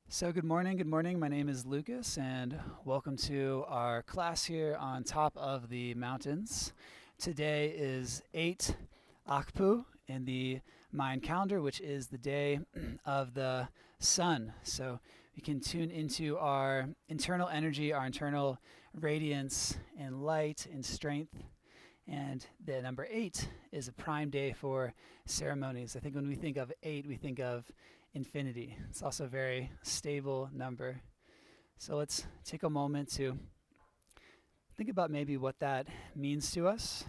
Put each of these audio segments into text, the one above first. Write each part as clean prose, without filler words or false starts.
So good morning, good morning. My name is Lucas, and welcome to our class here on top of the mountains. Today is 8 Akpu in the Mayan calendar, which is the day of the sun. So we can tune into our internal energy, our internal radiance and light and strength. And the number 8 is a prime day for ceremonies. I think when we think of 8, we think of infinity. It's also a very stable number. So let's take a moment to think about maybe what that means to us.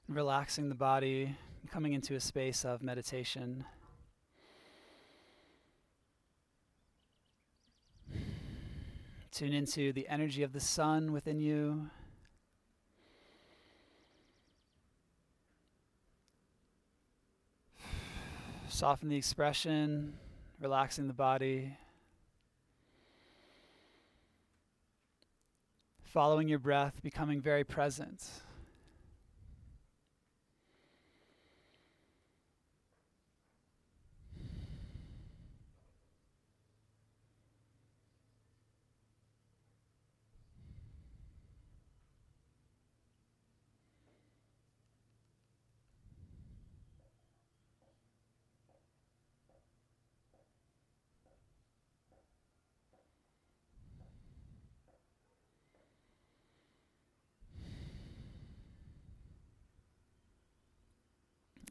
Relaxing the body, coming into a space of meditation. Tune into the energy of the sun within you. Soften the expression, relaxing the body. Following your breath, becoming very present.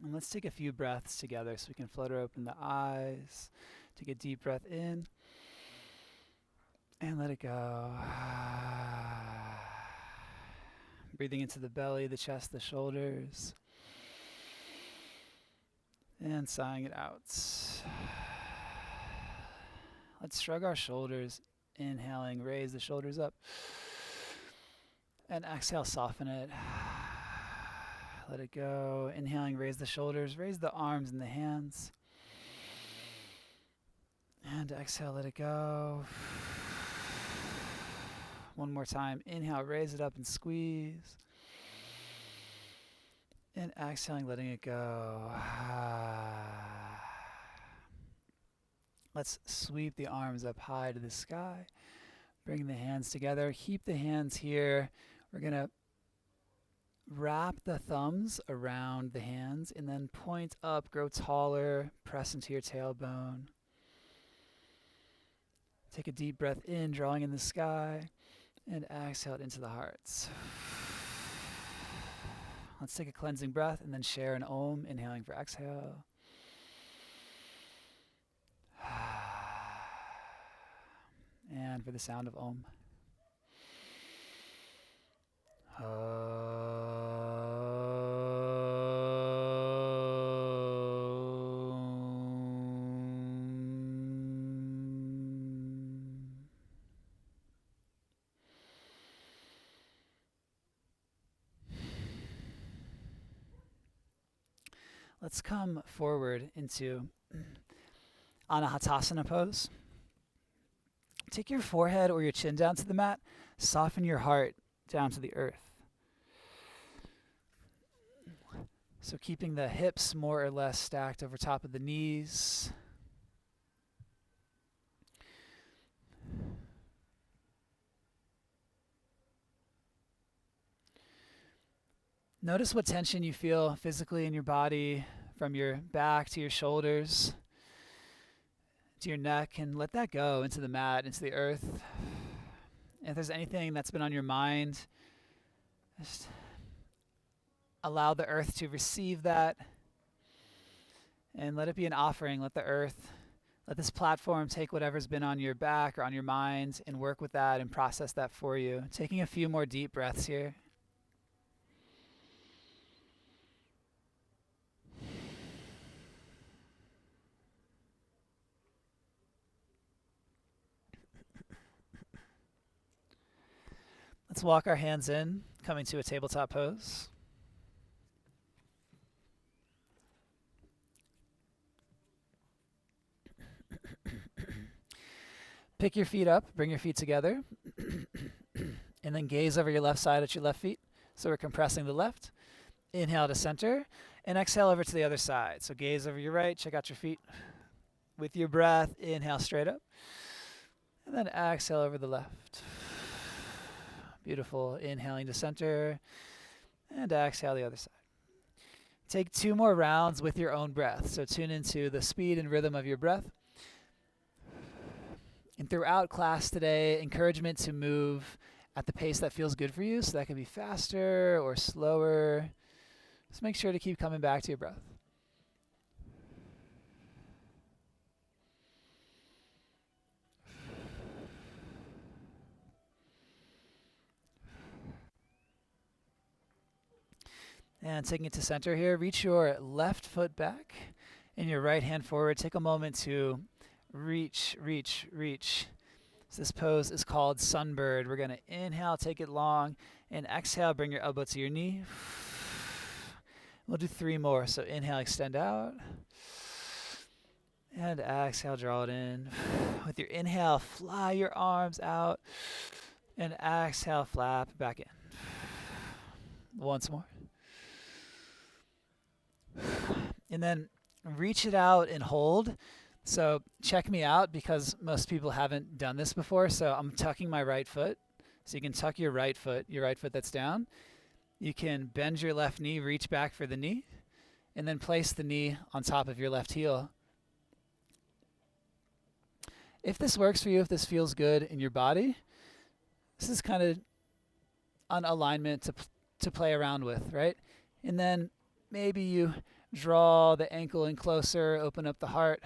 And let's take a few breaths together so we can flutter open the eyes. Take a deep breath in and let it go. Breathing into the belly, the chest, the shoulders. And sighing it out. Let's shrug our shoulders. Inhaling, raise the shoulders up. And exhale, soften it. Let it go. Inhaling, raise the shoulders, raise the arms and the hands. And exhale, let it go. One more time. Inhale, raise it up and squeeze. And exhaling, letting it go. Let's sweep the arms up high to the sky. Bring the hands together. Keep the hands here. We're going to wrap the thumbs around the hands and then point up, grow taller, press into your tailbone. Take a deep breath in, drawing in the sky, and exhale it into the hearts. Let's take a cleansing breath and then share an Om, inhaling for exhale. And for the sound of Om. Let's come forward into Anahatasana pose. Take your forehead or your chin down to the mat. Soften your heart down to the earth. So keeping the hips more or less stacked over top of the knees. Notice what tension you feel physically in your body, from your back to your shoulders, to your neck, and let that go into the mat, into the earth. If there's anything that's been on your mind, just allow the earth to receive that and let it be an offering. Let the earth, let this platform take whatever's been on your back or on your mind and work with that and process that for you. Taking a few more deep breaths here. Let's walk our hands in, coming to a tabletop pose. Pick your feet up, bring your feet together, and then gaze over your left side at your left feet. So we're compressing the left. Inhale to center, and exhale over to the other side. So gaze over your right, check out your feet. With your breath, inhale straight up. And then exhale over the left. Beautiful. Inhaling to center. And exhale the other side. Take 2 more rounds with your own breath. So tune into the speed and rhythm of your breath. And throughout class today, encouragement to move at the pace that feels good for you. So that can be faster or slower. Just make sure to keep coming back to your breath. And taking it to center here, reach your left foot back and your right hand forward. Take a moment to reach. So this pose is called Sunbird. We're going to inhale, take it long, and exhale, bring your elbow to your knee. We'll do 3 more. So inhale, extend out. And exhale, draw it in. With your inhale, fly your arms out. And exhale, flap back in. Once more. And then reach it out and hold. So check me out because most people haven't done this before. So I'm tucking my right foot. So you can tuck your right foot that's down. You can bend your left knee, reach back for the knee, and then place the knee on top of your left heel. If this works for you, if this feels good in your body, this is kind of an alignment to play around with, right? And then maybe you draw the ankle in closer, open up the heart.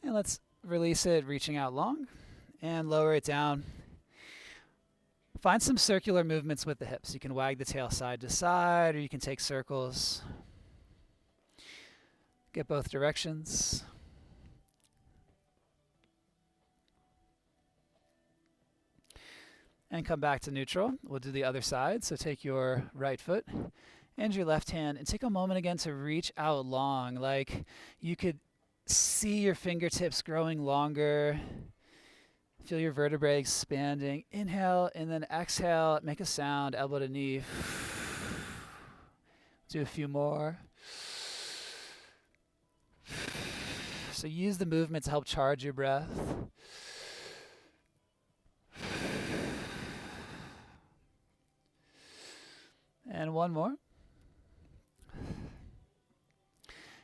And let's release it, reaching out long, and lower it down. Find some circular movements with the hips. You can wag the tail side to side, or you can take circles. Get both directions. And come back to neutral. We'll do the other side. So take your right foot and your left hand and take a moment again to reach out long. Like you could see your fingertips growing longer. Feel your vertebrae expanding. Inhale and then exhale. Make a sound, elbow to knee. Do a few more. So use the movement to help charge your breath. And one more.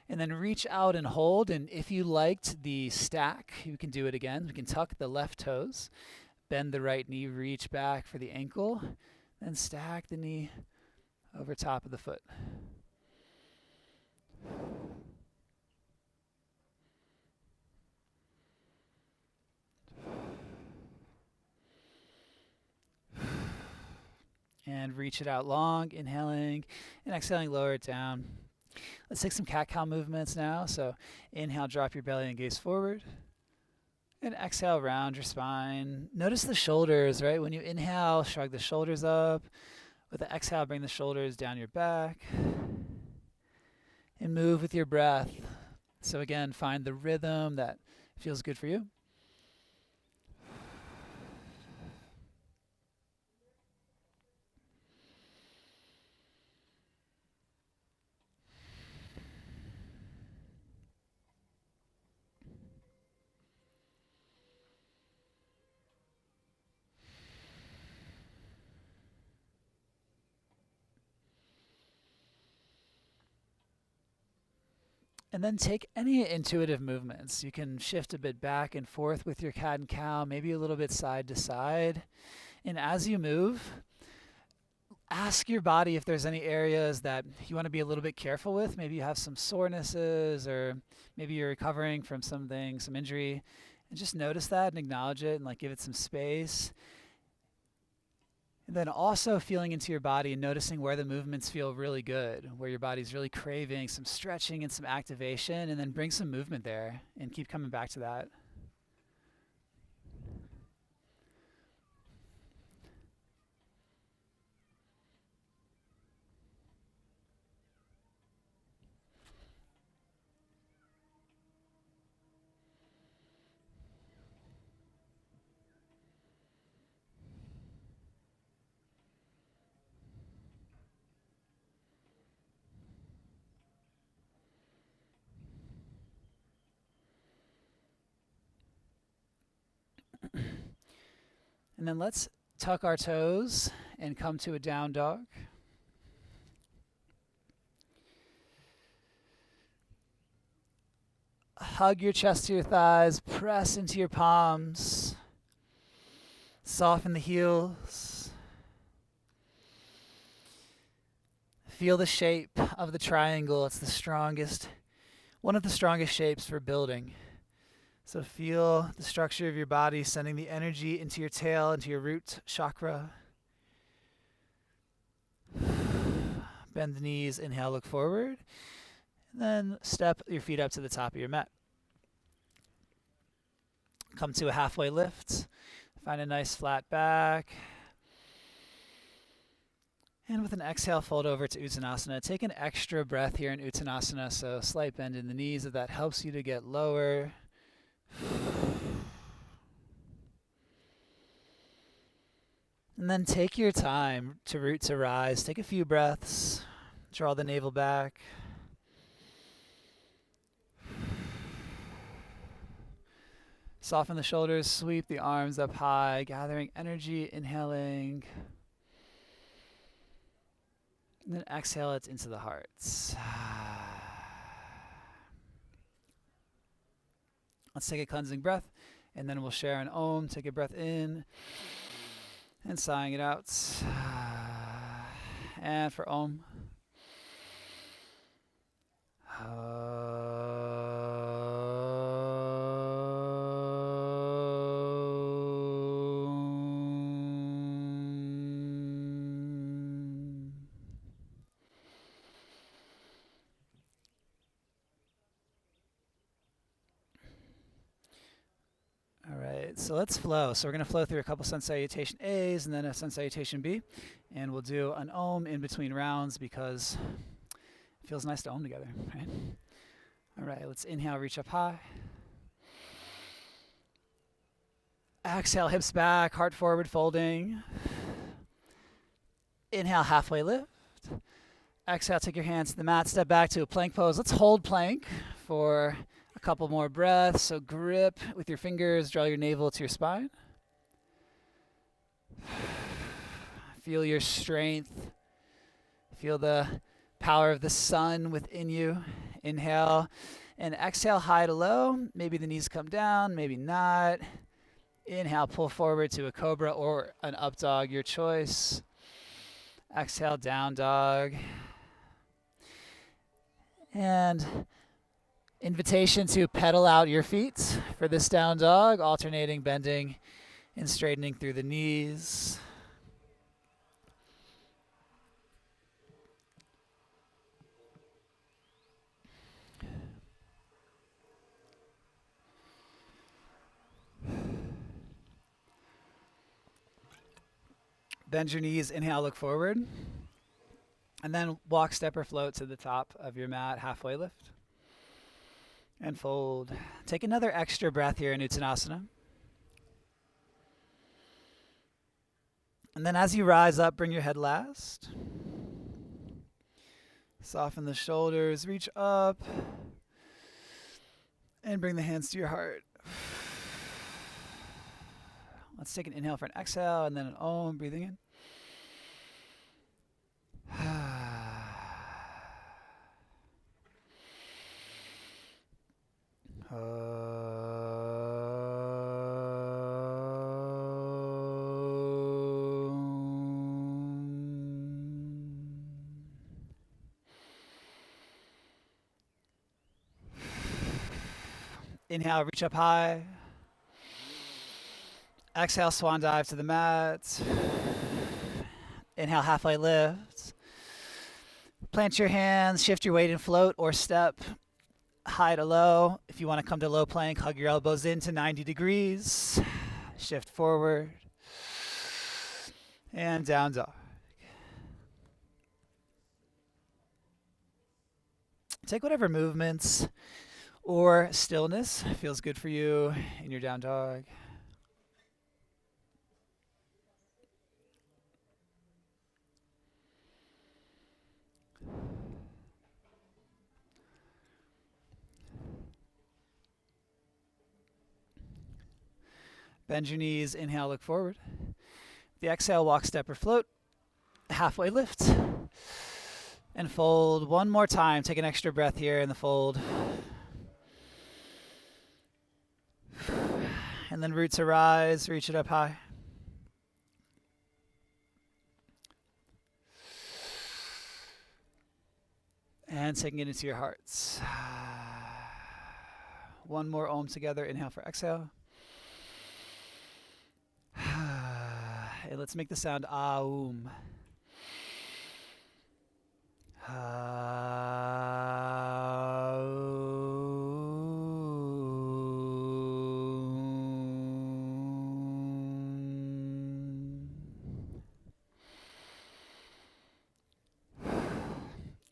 And then reach out and hold. And if you liked the stack, you can do it again. We can tuck the left toes, bend the right knee, reach back for the ankle, then stack the knee over top of the foot. And reach it out long, inhaling and exhaling, lower it down. Let's take some cat-cow movements now. So inhale, drop your belly and gaze forward. And exhale, round your spine. Notice the shoulders, right? When you inhale, shrug the shoulders up. With the exhale, bring the shoulders down your back. And move with your breath. So again, find the rhythm that feels good for you. And then take any intuitive movements. You can shift a bit back and forth with your cat and cow, maybe a little bit side to side. And as you move, ask your body if there's any areas that you want to be a little bit careful with. Maybe you have some sorenesses, or maybe you're recovering from something, some injury. And just notice that and acknowledge it and give it some space. And then also feeling into your body and noticing where the movements feel really good, where your body's really craving some stretching and some activation, and then bring some movement there and keep coming back to that. And then let's tuck our toes and come to a down dog. Hug your chest to your thighs, press into your palms, soften the heels. Feel the shape of the triangle. It's the strongest, one of the strongest shapes for building. So feel the structure of your body, sending the energy into your tail, into your root chakra. Bend the knees, inhale, look forward. And then step your feet up to the top of your mat. Come to a halfway lift. Find a nice flat back. And with an exhale, fold over to Uttanasana. Take an extra breath here in Uttanasana, so slight bend in the knees if that helps you to get lower. And then take your time to root to rise. Take a few breaths. Draw the navel back. Soften the shoulders, sweep the arms up high, gathering energy, inhaling. And then exhale it into the heart. Let's take a cleansing breath, and then we'll share an Om. Take a breath in, and sighing it out. And for Om. So let's flow. So we're going to flow through a couple sun salutation A's and then a sun salutation B. And we'll do an Om in between rounds because it feels nice to Om together, right? All right, let's inhale, reach up high. Exhale, hips back, heart forward, folding. Inhale, halfway lift. Exhale, take your hands to the mat, step back to a plank pose. Let's hold plank for a couple more breaths. So grip with your fingers, draw your navel to your spine. Feel your strength. Feel the power of the sun within you. Inhale and exhale, high to low. Maybe the knees come down, maybe not. Inhale, pull forward to a cobra or an up dog, your choice. Exhale, down dog. And invitation to pedal out your feet for this down dog, alternating bending and straightening through the knees. Bend your knees, inhale, look forward. And then walk, step, or float to the top of your mat, halfway lift. And fold. Take another extra breath here in Uttanasana. And then as you rise up, bring your head last. Soften the shoulders, reach up. And bring the hands to your heart. Let's take an inhale for an exhale and then an Om, breathing in. Inhale, reach up high. Exhale, swan dive to the mat. Inhale, halfway lift. Plant your hands, shift your weight and float or step high to low. If you want to come to low plank, hug your elbows into 90 degrees. Shift forward. And down dog. Take whatever movements or stillness feels good for you in your down dog. Bend your knees, inhale, look forward. the exhale, walk, step, or float. Halfway lift. And fold one more time. Take an extra breath here in the fold. And then root to rise, reach it up high. And taking it into your hearts. One more Om together. Inhale for exhale. Hey, let's make the sound Aum.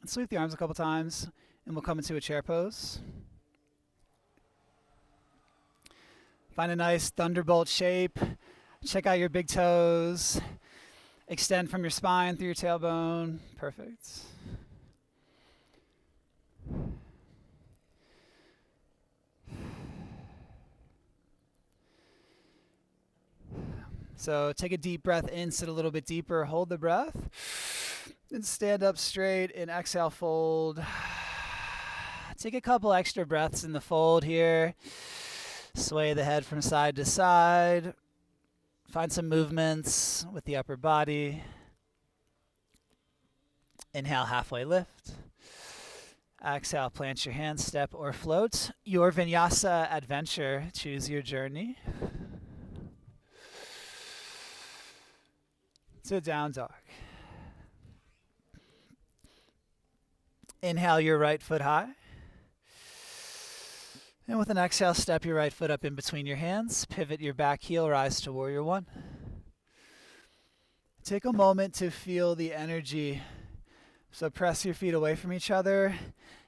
Sweep the arms a couple times, and we'll come into a chair pose. Find a nice thunderbolt shape. Check out your big toes. Extend from your spine through your tailbone. Perfect. So take a deep breath in, sit a little bit deeper, hold the breath. And stand up straight and exhale, fold. Take a couple extra breaths in the fold here. Sway the head from side to side. Find some movements with the upper body. Inhale, halfway lift. Exhale, plant your hands, step or float. Your vinyasa adventure. Choose your journey. To down dog. Inhale your right foot high. And with an exhale, step your right foot up in between your hands. Pivot your back heel, rise to warrior one. Take a moment to feel the energy. So press your feet away from each other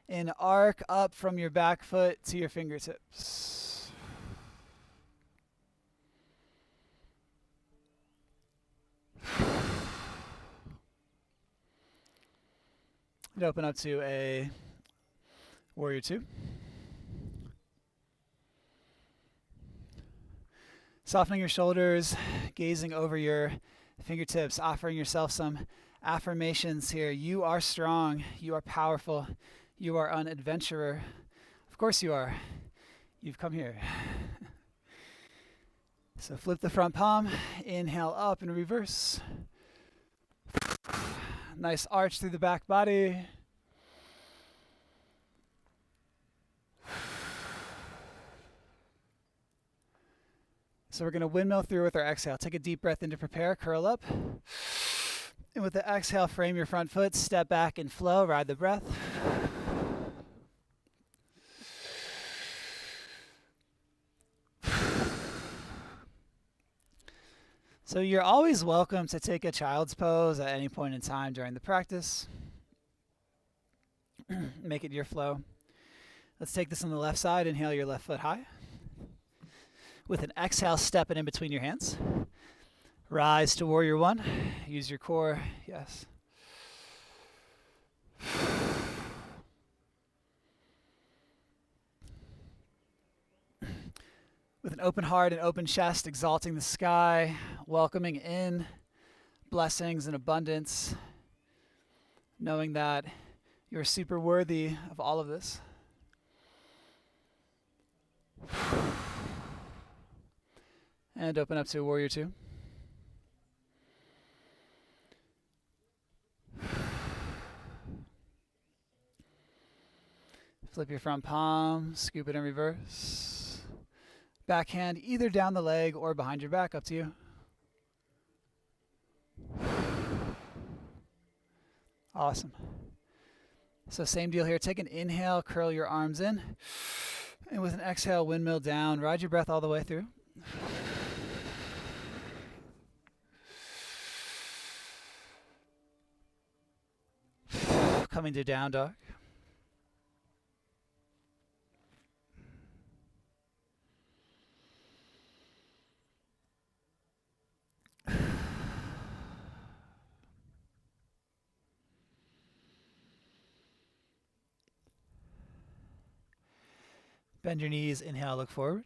and arc up from your back foot to your fingertips. And open up to a warrior two. Softening your shoulders, gazing over your fingertips, offering yourself some affirmations here. You are strong. You are powerful. You are an adventurer. Of course you are. You've come here. So flip the front palm. Inhale up and reverse. Nice arch through the back body. So we're going to windmill through with our exhale. Take a deep breath in to prepare. Curl up. And with the exhale, frame your front foot. Step back and flow. Ride the breath. So you're always welcome to take a child's pose at any point in time during the practice. Make it your flow. Let's take this on the left side. Inhale your left foot high. With an exhale, step it in between your hands. Rise to warrior one. Use your core. Yes. With an open heart and open chest, exalting the sky, welcoming in blessings and abundance, knowing that you're super worthy of all of this. And open up to warrior two. Flip your front palm, scoop it in reverse. Backhand either down the leg or behind your back, up to you. Awesome. So same deal here. Take an inhale, curl your arms in. And with an exhale, windmill down. Ride your breath all the way through. Coming to down dog. Bend your knees, inhale, look forward.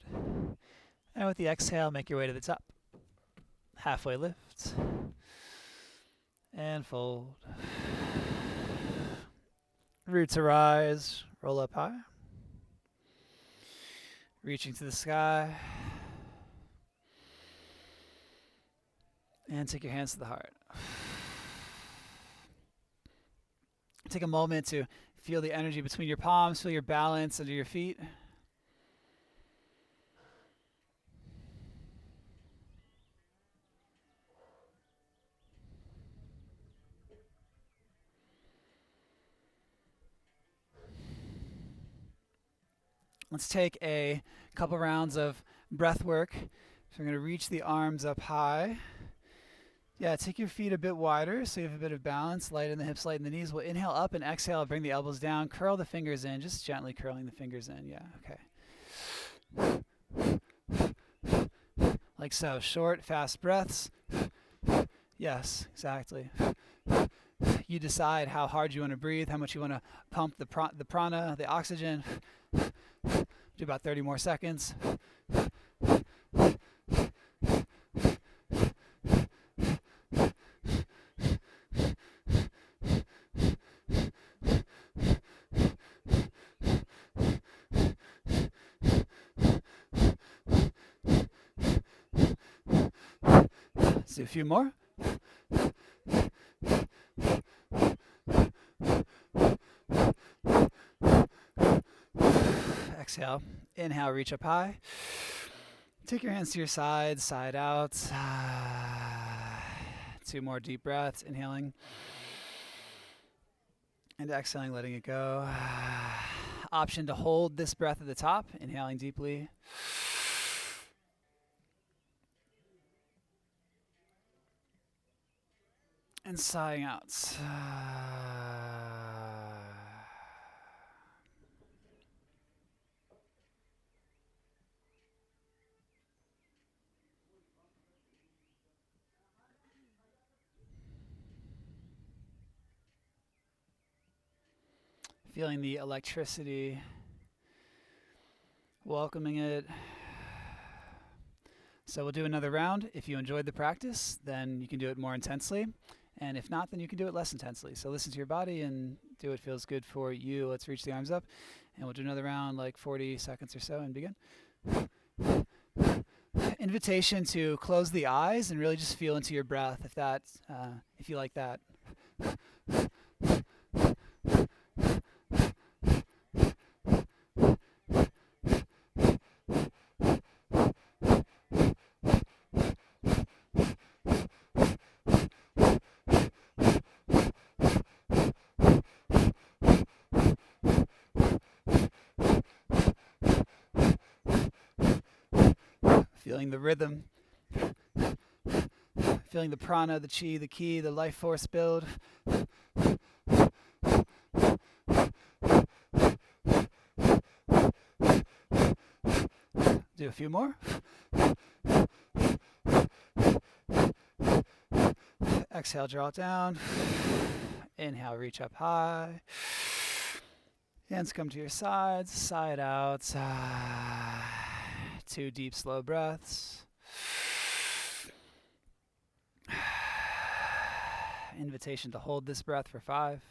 And with the exhale, make your way to the top. halfway lift, and fold. Root to rise, roll up high, reaching to the sky, and take your hands to the heart. Take a moment to feel the energy between your palms, feel your balance under your feet. Let's take a couple rounds of breath work. So we're going to reach the arms up high. Yeah, take your feet a bit wider so you have a bit of balance. Light in the hips, light in the knees. We'll inhale up and exhale. Bring the elbows down. Curl the fingers in. Just gently curling the fingers in. Yeah, okay. Like so. Short, fast breaths. Yes, exactly. You decide how hard you want to breathe, how much you want to pump the prana, the oxygen. Do about 30 more seconds. Let's do a few more. Exhale. Inhale, reach up high. Take your hands to your sides, side out. 2 more deep breaths. Inhaling. And exhaling, letting it go. Option to hold this breath at the top. Inhaling deeply. And sighing out. Feeling the electricity, welcoming it. So we'll do another round. If you enjoyed the practice, then you can do it more intensely. And if not, then you can do it less intensely. So listen to your body and do what feels good for you. Let's reach the arms up. And we'll do another round, like 40 seconds or so, and begin. Invitation to close the eyes and really just feel into your breath if you like that. Feeling the rhythm, feeling the prana, the chi, the ki, the life force build. Do a few more. Exhale, draw it down. Inhale, reach up high. Hands come to your sides, side out. 2 deep, slow breaths. Invitation to hold this breath for 5.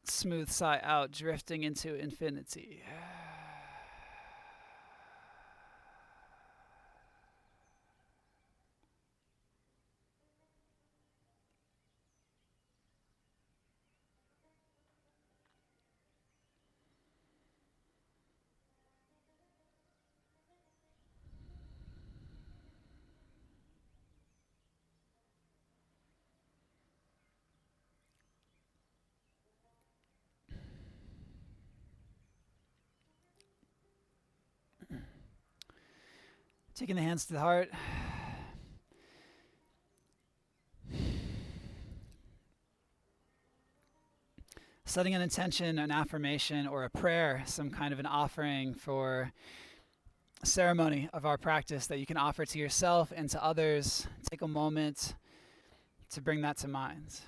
Smooth sigh out, drifting into infinity. Taking the hands to the heart. Setting an intention, an affirmation, or a prayer, some kind of an offering for a ceremony of our practice that you can offer to yourself and to others. Take a moment to bring that to mind.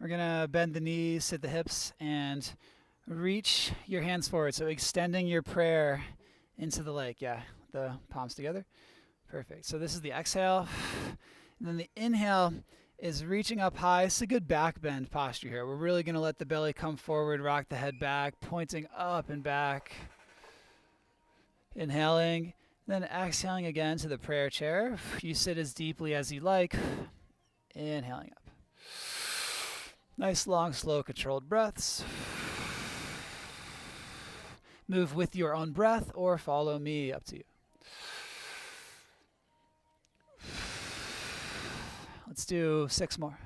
We're going to bend the knees, sit the hips, and reach your hands forward. So extending your prayer into the lake. Yeah, the palms together. Perfect. So this is the exhale. And then the inhale is reaching up high. It's a good back bend posture here. We're really going to let the belly come forward, rock the head back, pointing up and back. Inhaling, then exhaling again to the prayer chair. You sit as deeply as you like. Inhaling up. Nice, long, slow, controlled breaths. Move with your own breath or follow me, up to you. Let's do 6 more.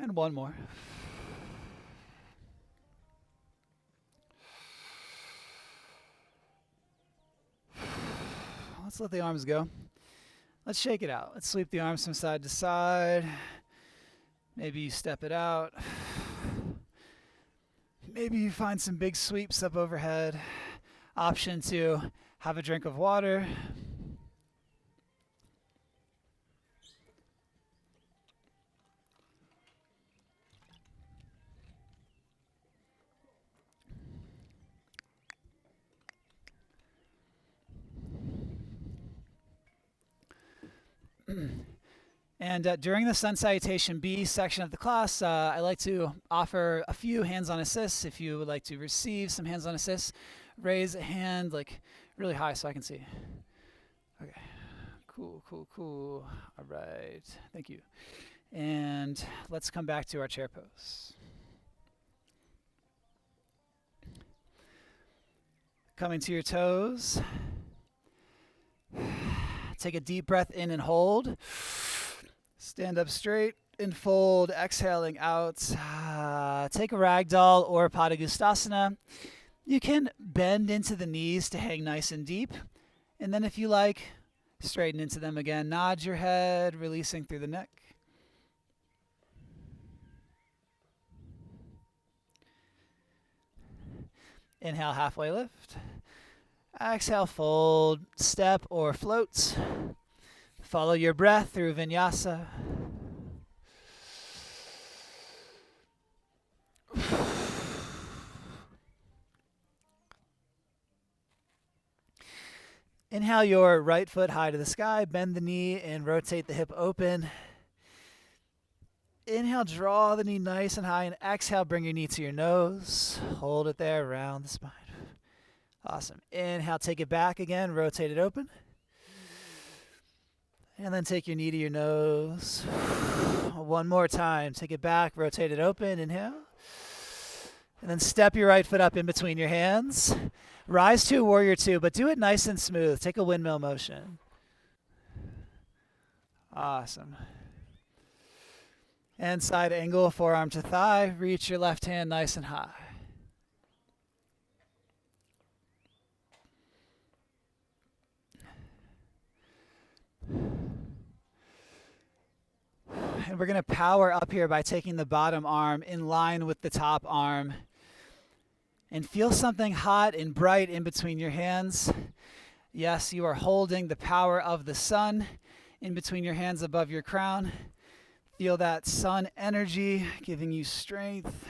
And 1 more. Let's let the arms go. Let's shake it out. Let's sweep the arms from side to side. Maybe you step it out. Maybe you find some big sweeps up overhead. Option to have a drink of water. And during the Sun Salutation B section of the class, I like to offer a few hands-on assists. If you would like to receive some hands-on assists, raise a hand like really high so I can see. Okay, cool, cool, cool. All right, thank you. And let's come back to our chair pose. Coming to your toes. Take a deep breath in and hold. Stand up straight and fold, exhaling out. Take a ragdoll or Padangusthasana. You can bend into the knees to hang nice and deep. And then if you like, straighten into them again. Nod your head, releasing through the neck. Inhale, halfway lift. Exhale, fold, step or float. Follow your breath through vinyasa. Inhale your right foot high to the sky, bend the knee and rotate the hip open. Inhale, draw the knee nice and high, and exhale, bring your knee to your nose. Hold it there around the spine. Awesome. Inhale, take it back again, rotate it open. And then take your knee to your nose. 1 more time. Take it back, rotate it open, inhale. And then step your right foot up in between your hands. Rise to warrior 2, but do it nice and smooth. Take a windmill motion. Awesome. And side angle, forearm to thigh. Reach your left hand nice and high. And we're going to power up here by taking the bottom arm in line with the top arm. And feel something hot and bright in between your hands. Yes, you are holding the power of the sun in between your hands above your crown. Feel that sun energy giving you strength.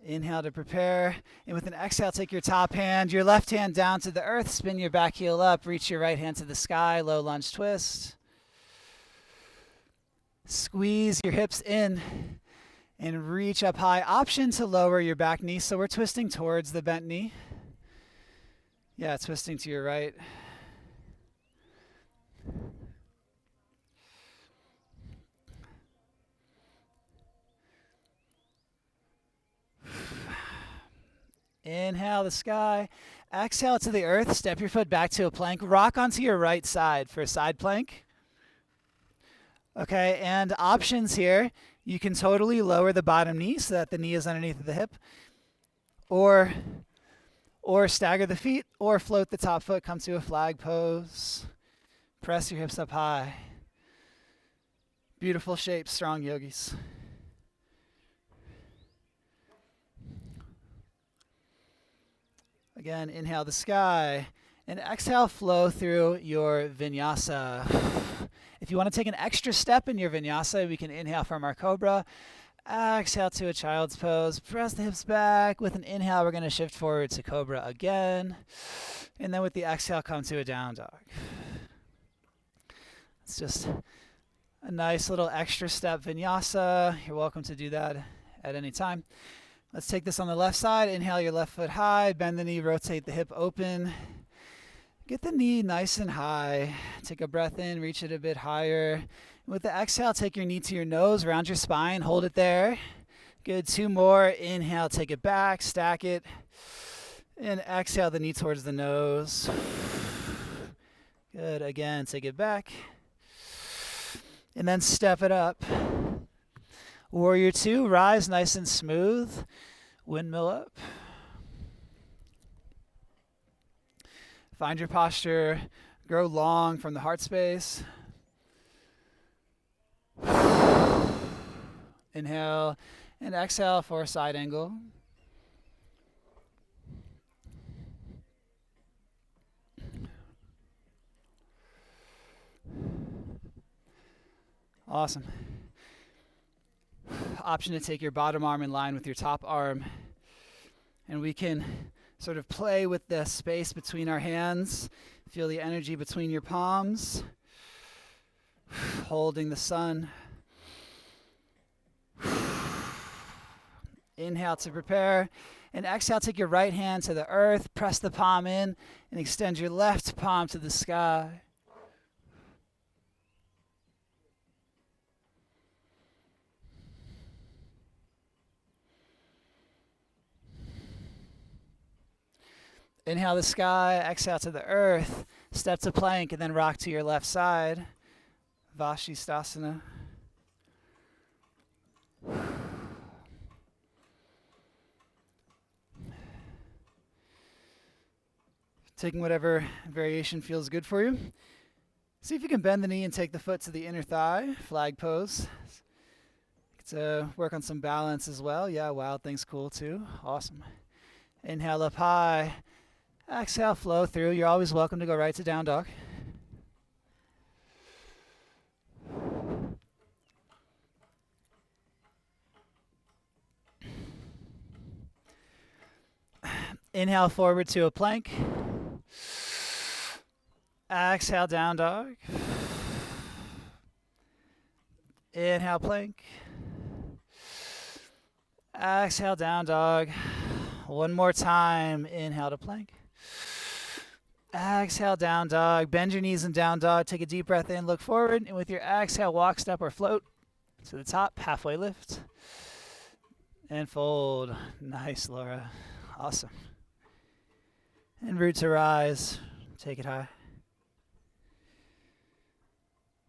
Inhale to prepare. And with an exhale, take your top hand, your left hand down to the earth. Spin your back heel up. Reach your right hand to the sky. Low lunge twist. Squeeze your hips in and reach up high. Option to lower your back knee. So we're twisting towards the bent knee. Yeah, twisting to your right. Inhale the sky. Exhale to the earth. Step your foot back to a plank. Rock onto your right side for a side plank. Okay, and options here. You can totally lower the bottom knee so that the knee is underneath the hip. Or stagger the feet, or float the top foot, come to a flag pose. Press your hips up high. Beautiful shape, strong yogis. Again, inhale the sky, and exhale, flow through your vinyasa. If you want to take an extra step in your vinyasa, we can inhale from our cobra. Exhale to a child's pose. Press the hips back. With an inhale, we're going to shift forward to cobra again. And then with the exhale, come to a down dog. It's just a nice little extra step vinyasa. You're welcome to do that at any time. Let's take this on the left side. Inhale your left foot high. Bend the knee, rotate the hip open. Get the knee nice and high. Take a breath in, reach it a bit higher. With the exhale, take your knee to your nose, round your spine, hold it there. Good, 2 more. Inhale, take it back, stack it. And exhale the knee towards the nose. Good, again, take it back. And then step it up. Warrior 2, rise nice and smooth. Windmill up. Find your posture. Grow long from the heart space. Inhale and exhale for a side angle. Awesome. Option to take your bottom arm in line with your top arm. And we can sort of play with the space between our hands. Feel the energy between your palms. Holding the sun. Inhale to prepare. And exhale, take your right hand to the earth. Press the palm in and extend your left palm to the sky. Inhale the sky, exhale to the earth, step to plank, and then rock to your left side. Vashisthasana. Taking whatever variation feels good for you. See if you can bend the knee and take the foot to the inner thigh, flag pose. Get to work on some balance as well. Yeah, Wild Thing's cool too. Awesome. Inhale up high. Exhale, flow through. You're always welcome to go right to down dog. Inhale forward to a plank. Exhale, down dog. Inhale, plank. Exhale, down dog. One more time. Inhale to plank. Exhale, down dog. Bend your knees in down dog. Take a deep breath in, look forward. And with your exhale, walk, step, or float to the top. Halfway lift. And fold. Nice, Laura. Awesome. And root to rise. Take it high.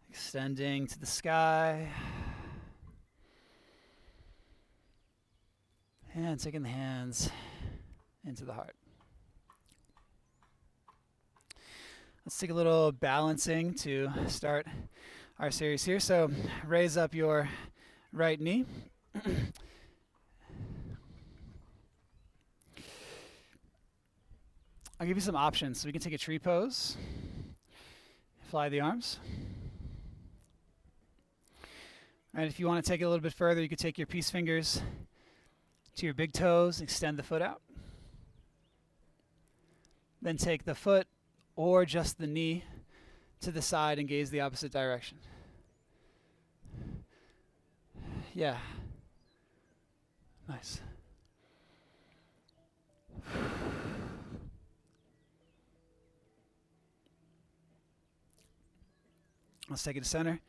Extending to the sky. And taking the hands into the heart. Let's take a little balancing to start our series here. So raise up your right knee. I'll give you some options. So we can take a tree pose. Fly the arms. All right, if you want to take it a little bit further, you could take your peace fingers to your big toes, extend the foot out. Then take the foot or just the knee to the side and gaze the opposite direction. Yeah. Nice. Let's take it to center.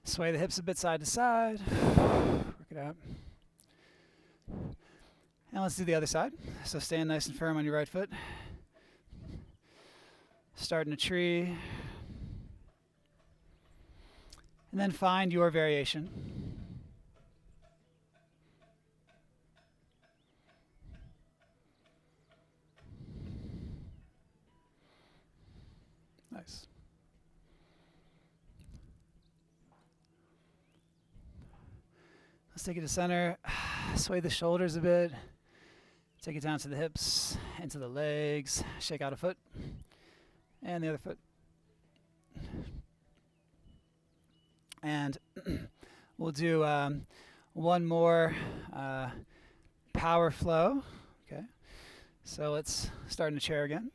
Sway the hips a bit side to side. Work it out. And let's do the other side. So stand nice and firm on your right foot. Start in a tree. And then find your variation. Let's take it to center. Sway the shoulders a bit. Take it down to the hips, into the legs. Shake out a foot. And the other foot. And we'll do one more power flow. Okay. So let's start in the chair again.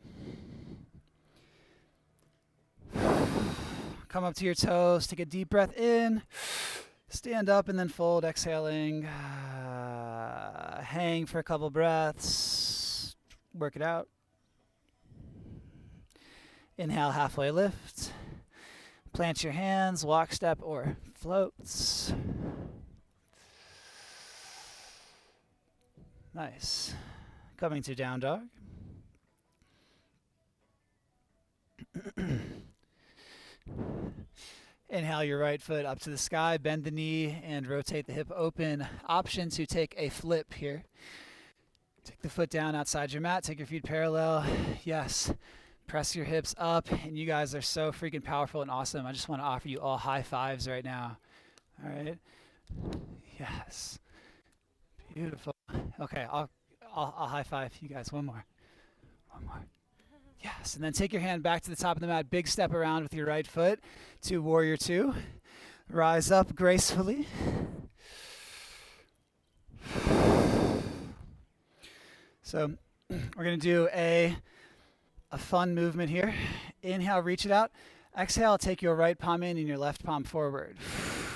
Come up to your toes. Take a deep breath in. Stand up and then fold, exhaling. Hang for a couple breaths. Work it out. Inhale, halfway lift. Plant your hands, walk, step, or floats. Nice. Coming to down dog. Inhale your right foot up to the sky, bend the knee, and rotate the hip open. Option to take a flip here. Take the foot down outside your mat, take your feet parallel. Yes. Press your hips up, and you guys are so freaking powerful and awesome. I just want to offer you all high fives right now. All right? Yes. Beautiful. Okay, I'll high five you guys. One more. One more. Yes, and then take your hand back to the top of the mat. Big step around with your right foot to warrior two. Rise up gracefully. So we're going to do a fun movement here. Inhale, reach it out. Exhale, take your right palm in and your left palm forward.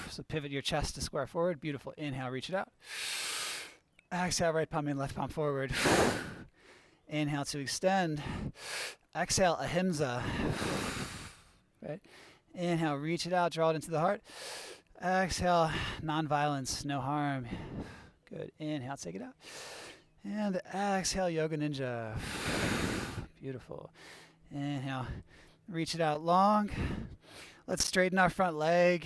So pivot your chest to square forward. Beautiful. Inhale, reach it out. Exhale, right palm in, left palm forward. Inhale to extend. Exhale, ahimsa. Right. Inhale, reach it out, draw it into the heart. Exhale, non-violence, no harm. Good. Inhale, take it out. And exhale, yoga ninja. Beautiful. Inhale, reach it out long. Let's straighten our front leg.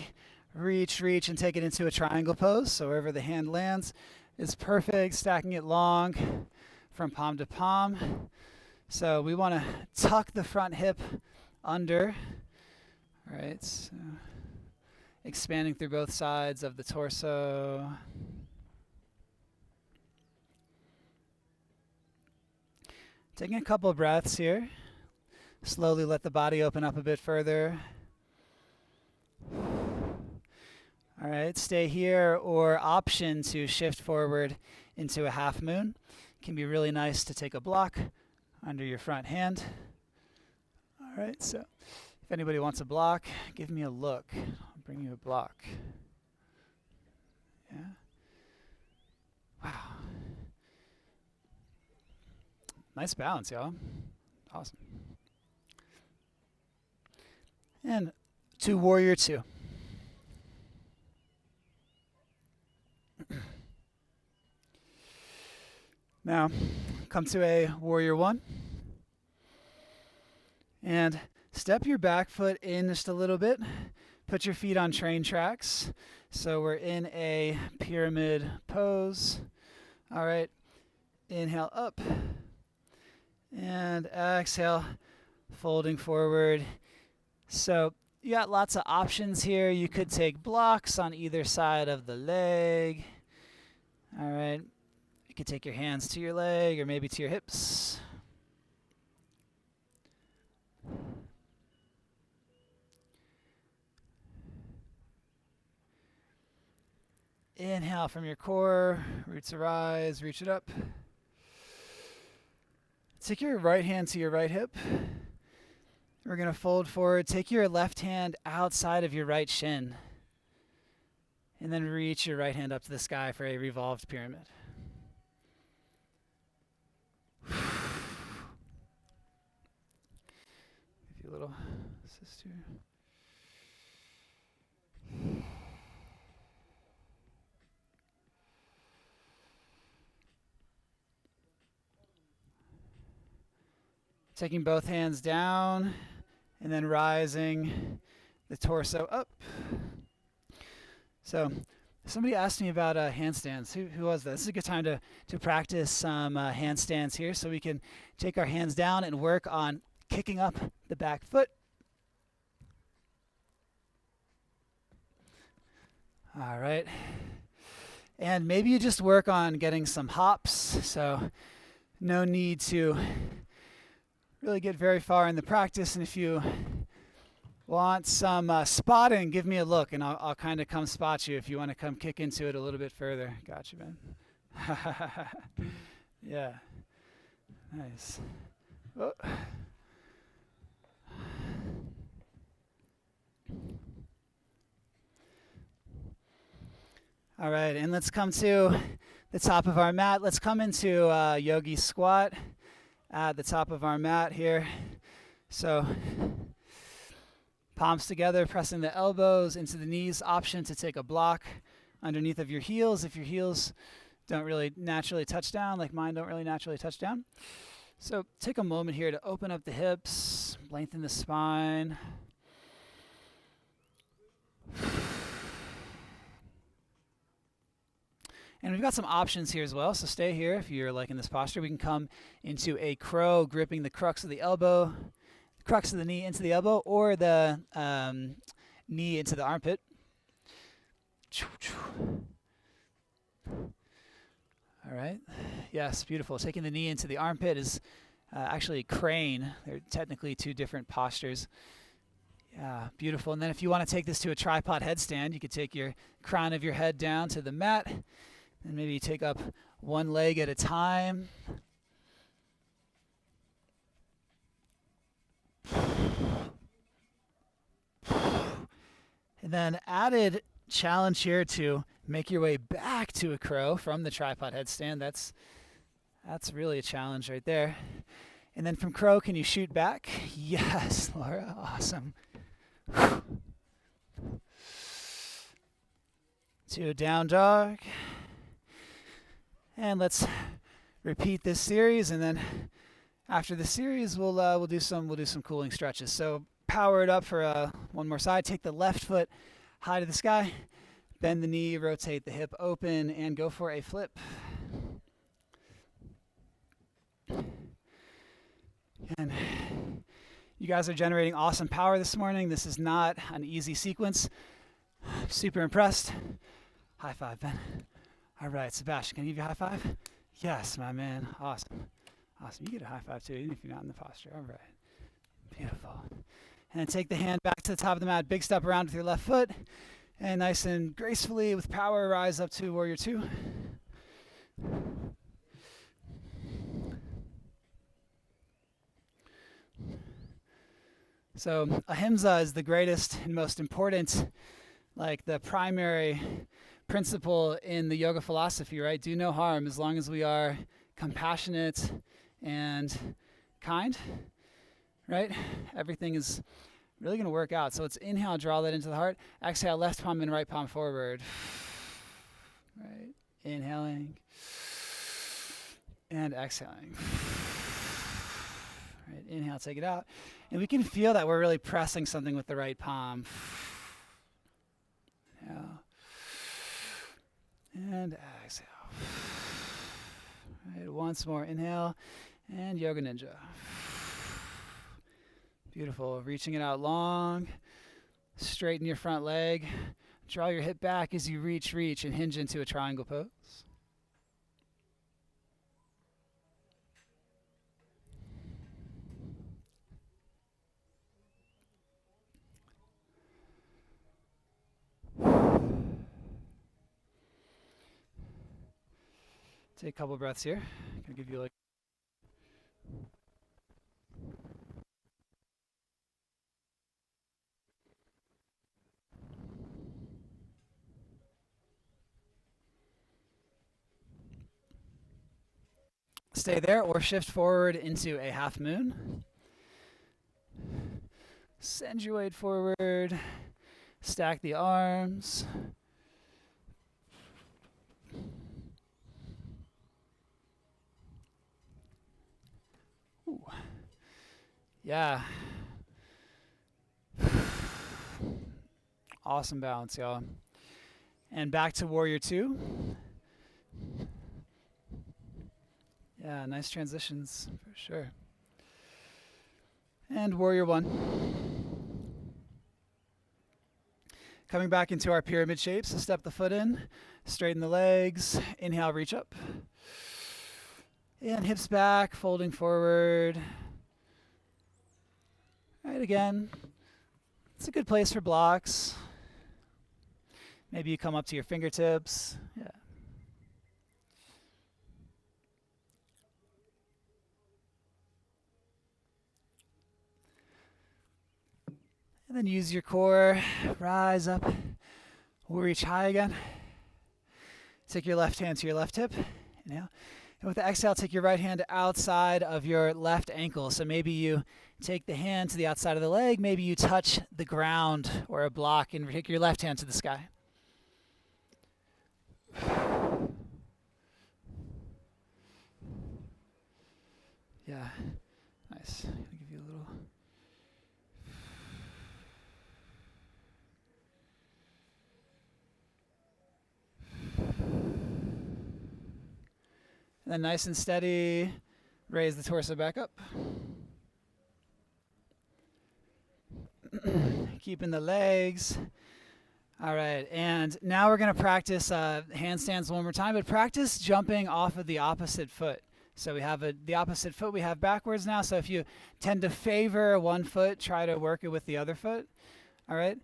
Reach, and take it into a triangle pose. So wherever the hand lands is perfect. Stacking it long from palm to palm. So we want to tuck the front hip under. All right. So expanding through both sides of the torso. Taking a couple of breaths here. Slowly let the body open up a bit further. All right, stay here, or option to shift forward into a half moon. Can be really nice to take a block under your front hand. All right, so if anybody wants a block, give me a look. I'll bring you a block. Yeah. Wow. Nice balance, y'all. Awesome. And to warrior two. Now, come to a warrior one. And step your back foot in just a little bit. Put your feet on train tracks. So we're in a pyramid pose. All right. Inhale up. And exhale, folding forward. So you got lots of options here. You could take blocks on either side of the leg. All right. You could take your hands to your leg or maybe to your hips. Inhale from your core, roots arise, reach it up. Take your right hand to your right hip. We're going to fold forward. Take your left hand outside of your right shin. And then reach your right hand up to the sky for a revolved pyramid. Give you a little assist here. Taking both hands down and then rising the torso up. So somebody asked me about handstands. Who was that? This is a good time to practice some handstands here, so we can take our hands down and work on kicking up the back foot. All right. And maybe you just work on getting some hops, so no need to really get very far in the practice. And if you want some spotting, give me a look, and I'll kind of come spot you if you want to come kick into it a little bit further. Gotcha, man. Yeah, nice. Oh. All right, and let's come to the top of our mat. Let's come into yogi squat at the top of our mat here. So palms together, pressing the elbows into the knees. Option to take a block underneath of your heels if your heels don't really naturally touch down, like mine don't really naturally touch down. So take a moment here to open up the hips, lengthen the spine. And we've got some options here as well, so stay here if you're like in this posture. We can come into a crow, gripping the crux of the elbow, crux of the knee into the elbow, or the knee into the armpit. All right. Yes, beautiful. Taking the knee into the armpit is actually crane. They're technically two different postures. Yeah, beautiful. And then if you want to take this to a tripod headstand, you could take your crown of your head down to the mat, and maybe take up one leg at a time. And then added challenge here to make your way back to a crow from the tripod headstand. That's really a challenge right there. And then from crow, can you shoot back? Yes, Laura. Awesome. To down dog. And let's repeat this series, and then after the series we'll do some cooling stretches. So power it up for one more side. Take the left foot high to the sky, bend the knee, rotate the hip open, and go for a flip. And you guys are generating awesome power this morning. This is not an easy sequence. I'm super impressed. High five, Ben. All right, Sebastian, can I give you a high five? Yes, my man. Awesome. Awesome. You get a high five too, even if you're not in the posture. All right. Beautiful. And then take the hand back to the top of the mat. Big step around with your left foot. And nice and gracefully with power, rise up to Warrior Two. So ahimsa is the greatest and most important, like the primary principle in the yoga philosophy, right? Do no harm as long as we are compassionate and kind, right? Everything is really going to work out. So let's inhale, draw that into the heart. Exhale, left palm and right palm forward. Right? Inhaling and exhaling. Right? Inhale, take it out. And we can feel that we're really pressing something with the right palm. Inhale. And exhale. Right, once more, inhale, and Yoga Ninja. Beautiful. Reaching it out long. Straighten your front leg. Draw your hip back as you reach, and hinge into a triangle pose. Take a couple breaths here. Gonna give you like stay there or shift forward into a half moon. Send your weight forward. Stack the arms. Ooh. Yeah. Awesome balance, y'all. And back to Warrior Two. Yeah, nice transitions for sure. And Warrior One. Coming back into our pyramid shape, so step the foot in, straighten the legs, inhale, reach up. And hips back, folding forward. All right, again, it's a good place for blocks. Maybe you come up to your fingertips. Yeah. And then use your core, rise up. We'll reach high again. Take your left hand to your left hip. Inhale. And with the exhale, take your right hand outside of your left ankle. So maybe you take the hand to the outside of the leg. Maybe you touch the ground or a block and take your left hand to the sky. Yeah, nice. I'm gonna give you a little. And then nice and steady, raise the torso back up. Keeping the legs. All right, and now we're going to practice handstands one more time, but practice jumping off of the opposite foot. So we have the opposite foot we have backwards now, so if you tend to favor one foot, try to work it with the other foot. All right,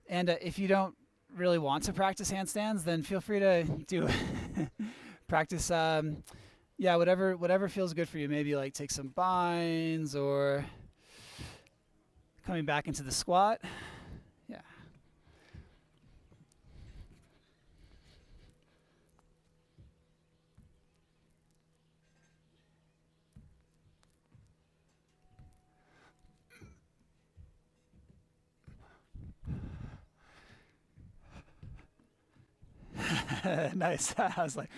and if you don't really want to practice handstands, then feel free to do practice whatever feels good for you. Maybe like take some binds or coming back into the squat. Yeah. Nice. I was like,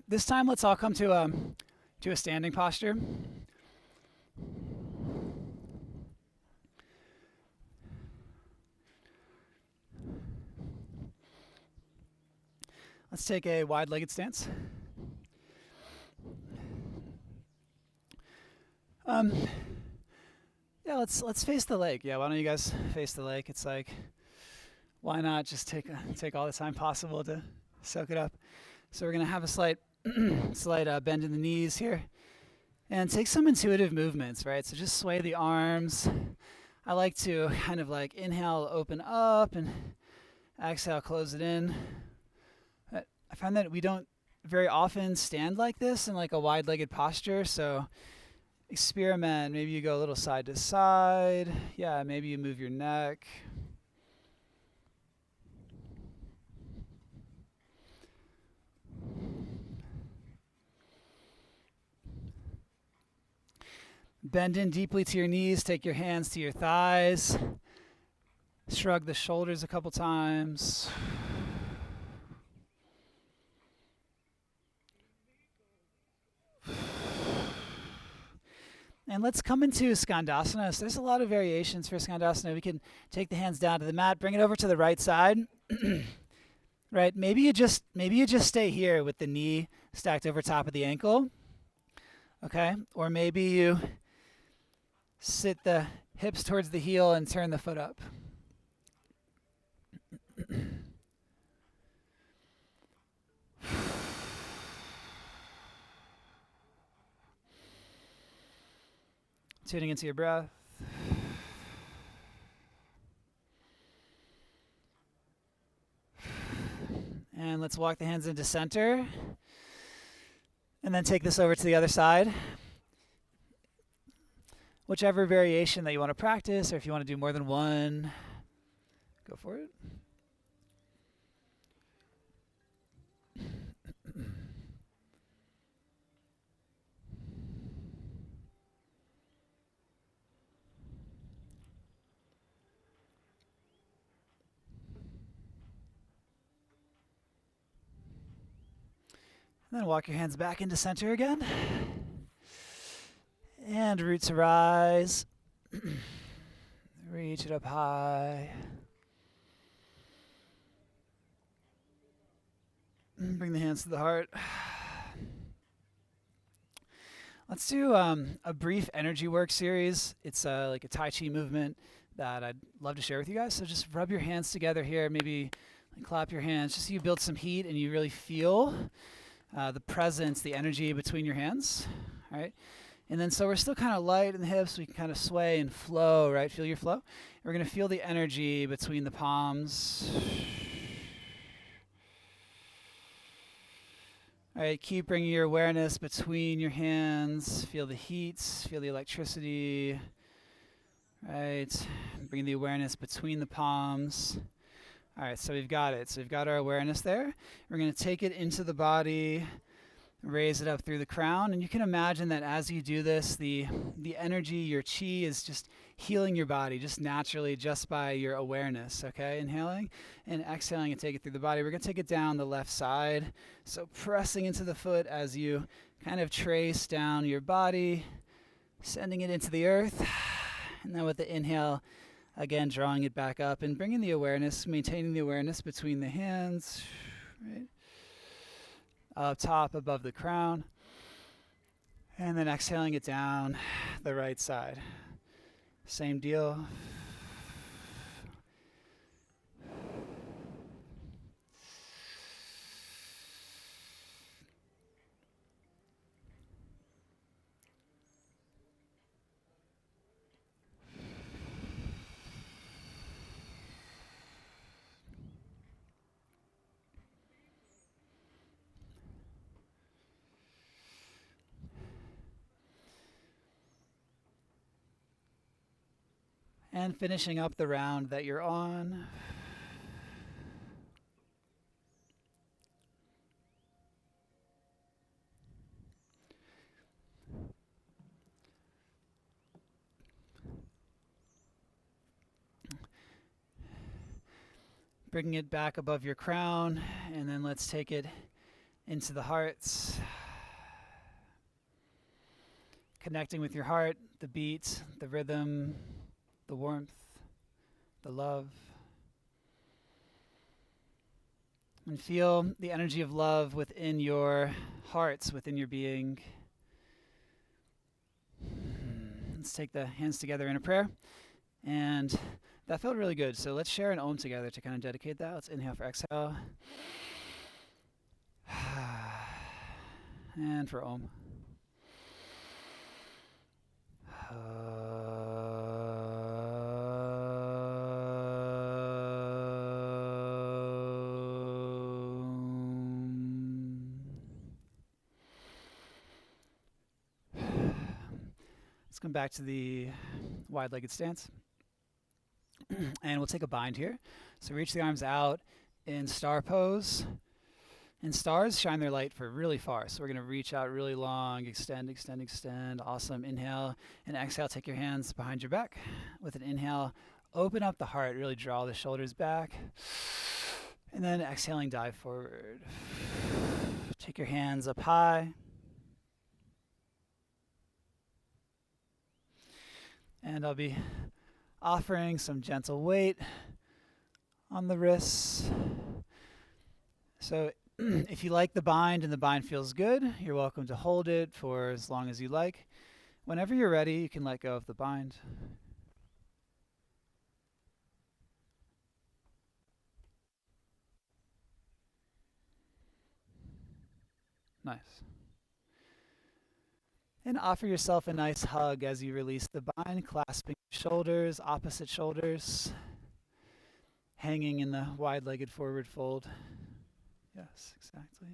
this time let's all come to a standing posture. Let's take a wide-legged stance. Yeah, let's face the lake. Yeah, why don't you guys face the lake? It's like, why not just take all the time possible to soak it up? So we're gonna have a slight bend in the knees here, and take some intuitive movements, right? So just sway the arms. I like to kind of like inhale, open up, and exhale, close it in. I find that we don't very often stand like this in like a wide-legged posture, so experiment. Maybe you go a little side to side. Yeah, maybe you move your neck. Bend in deeply to your knees. Take your hands to your thighs. Shrug the shoulders a couple times. And let's come into Skandasana. So there's a lot of variations for Skandasana. We can take the hands down to the mat, bring it over to the right side. Right? Maybe you just stay here with the knee stacked over top of the ankle. Okay? Or maybe you sit the hips towards the heel and turn the foot up. Tuning into your breath. And let's walk the hands into center. And then take this over to the other side. Whichever variation that you want to practice, or if you want to do more than one, go for it. And then walk your hands back into center again. And root to rise. Reach it up high. Bring the hands to the heart. Let's do a brief energy work series. It's like a Tai Chi movement that I'd love to share with you guys. So just rub your hands together here, maybe clap your hands, just so you build some heat and you really feel the presence, the energy between your hands, all right? And then so we're still kind of light in the hips, so we can kind of sway and flow, right? Feel your flow. We're going to feel the energy between the palms. All right, keep bringing your awareness between your hands. Feel the heat, feel the electricity. Right, bring the awareness between the palms. All right, so we've got it. So we've got our awareness there. We're going to take it into the body, raise it up through the crown. And you can imagine that as you do this, the energy, your chi is just healing your body just naturally, just by your awareness, okay? Inhaling and exhaling and take it through the body. We're going to take it down the left side. So pressing into the foot as you kind of trace down your body, sending it into the earth. And then with the inhale, again, drawing it back up and bringing the awareness, maintaining the awareness between the hands, right? Up top above the crown. And then exhaling it down the right side. Same deal. And finishing up the round that you're on. Bringing it back above your crown, and then let's take it into the hearts. Connecting with your heart, the beat, the rhythm, the warmth, the love. And feel the energy of love within your hearts, within your being. Let's take the hands together in a prayer. And that felt really good. So let's share an Om together to kind of dedicate that. Let's inhale for exhale. And for Om. Let's come back to the wide-legged stance. And we'll take a bind here. So reach the arms out in star pose. And stars shine their light for really far. So we're going to reach out really long, extend, extend, extend. Awesome. Inhale and exhale. Take your hands behind your back. With an inhale, open up the heart. Really draw the shoulders back. And then exhaling, dive forward. Take your hands up high. And I'll be offering some gentle weight on the wrists. So if you like the bind and the bind feels good, you're welcome to hold it for as long as you like. Whenever you're ready, you can let go of the bind. Nice. And offer yourself a nice hug as you release the bind, clasping shoulders, opposite shoulders, hanging in the wide-legged forward fold. Yes, exactly.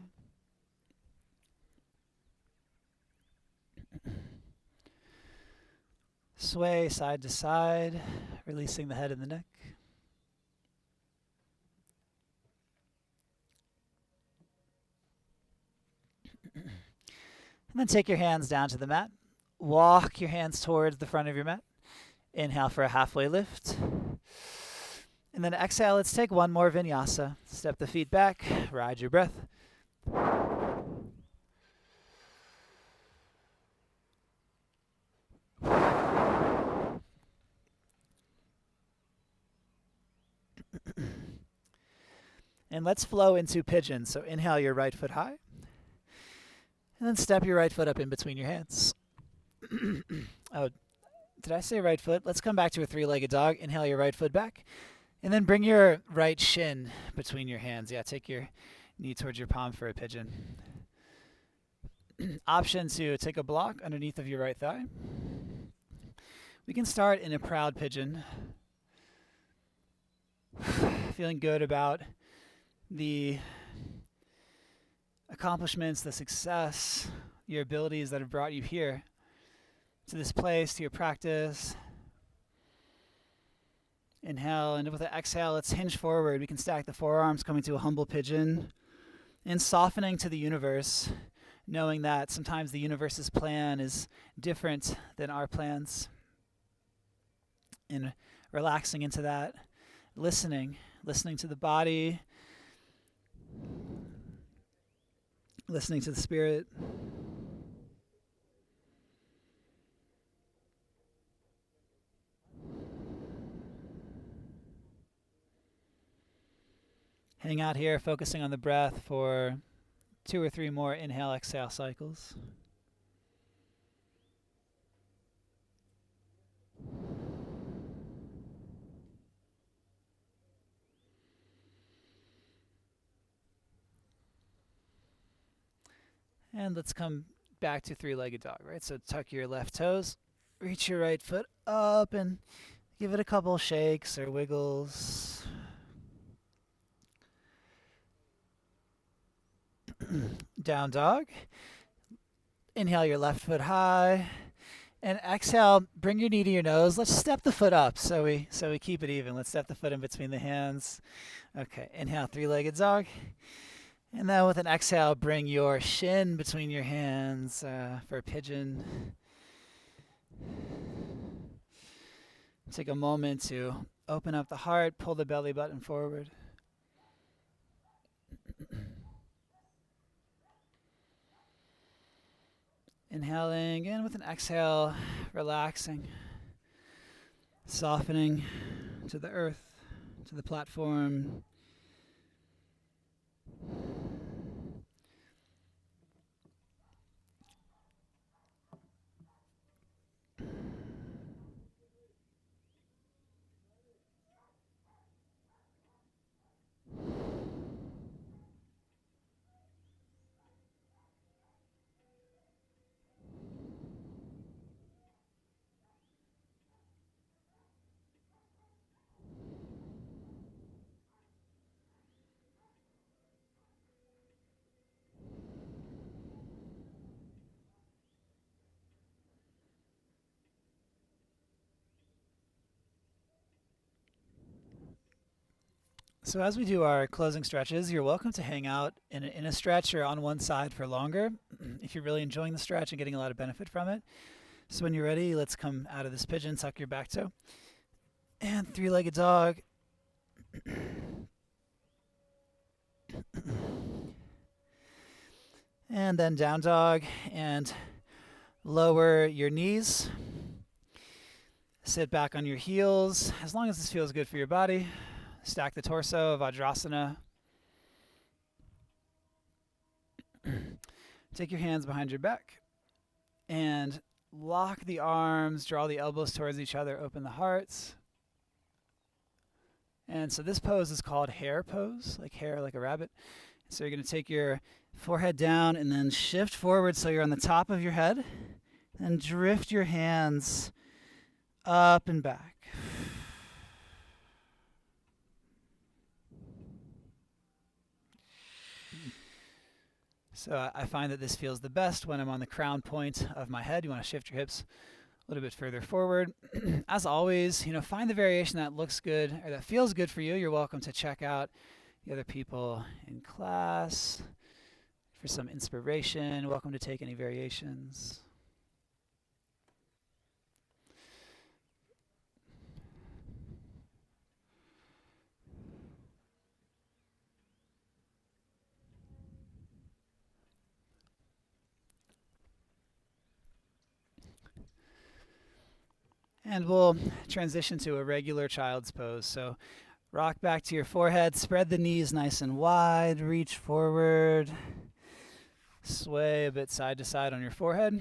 Sway side to side, releasing the head and the neck. And then take your hands down to the mat. Walk your hands towards the front of your mat. Inhale for a halfway lift. And then exhale, let's take one more vinyasa. Step the feet back, ride your breath. And let's flow into pigeon. So inhale your right foot high. And then step your right foot up in between your hands. Oh, did I say right foot? Let's come back to a three-legged dog. Inhale your right foot back. And then bring your right shin between your hands. Yeah, take your knee towards your palm for a pigeon. Option to take a block underneath of your right thigh. We can start in a proud pigeon. Feeling good about the accomplishments, the success, your abilities that have brought you here to this place, to your practice. Inhale, and with the exhale, let's hinge forward. We can stack the forearms, coming to a humble pigeon, and softening to the universe, knowing that sometimes the universe's plan is different than our plans. And relaxing into that, listening to the body, listening to the spirit. Hang out here, focusing on the breath for 2 or 3 more inhale-exhale cycles. And let's come back to three-legged dog, right? So tuck your left toes, reach your right foot up, and give it a couple shakes or wiggles. Down dog. Inhale your left foot high. And exhale, bring your knee to your nose. Let's step the foot up so we keep it even. Let's step the foot in between the hands. Okay, inhale, three-legged dog. And then with an exhale, bring your shin between your hands for a pigeon. Take a moment to open up the heart, pull the belly button forward. Inhaling in with an exhale, relaxing, softening to the earth, to the platform. So as we do our closing stretches, you're welcome to hang out in a stretch or on one side for longer if you're really enjoying the stretch and getting a lot of benefit from it. So when you're ready, let's come out of this pigeon, tuck your back toe. And three-legged dog. And then down dog, and lower your knees. Sit back on your heels, as long as this feels good for your body. Stack the torso, Vajrasana. Take your hands behind your back and lock the arms, draw the elbows towards each other, open the hearts. And so this pose is called hare pose, like hare, like a rabbit. So you're going to take your forehead down and then shift forward so you're on the top of your head, and drift your hands up and back. So I find that this feels the best when I'm on the crown point of my head. You want to shift your hips a little bit further forward. As always, find the variation that looks good or that feels good for you. You're welcome to check out the other people in class for some inspiration. Welcome to take any variations. And we'll transition to a regular child's pose. So Rock back to your forehead. Spread the knees nice and wide. Reach forward. Sway a bit side to side on your forehead.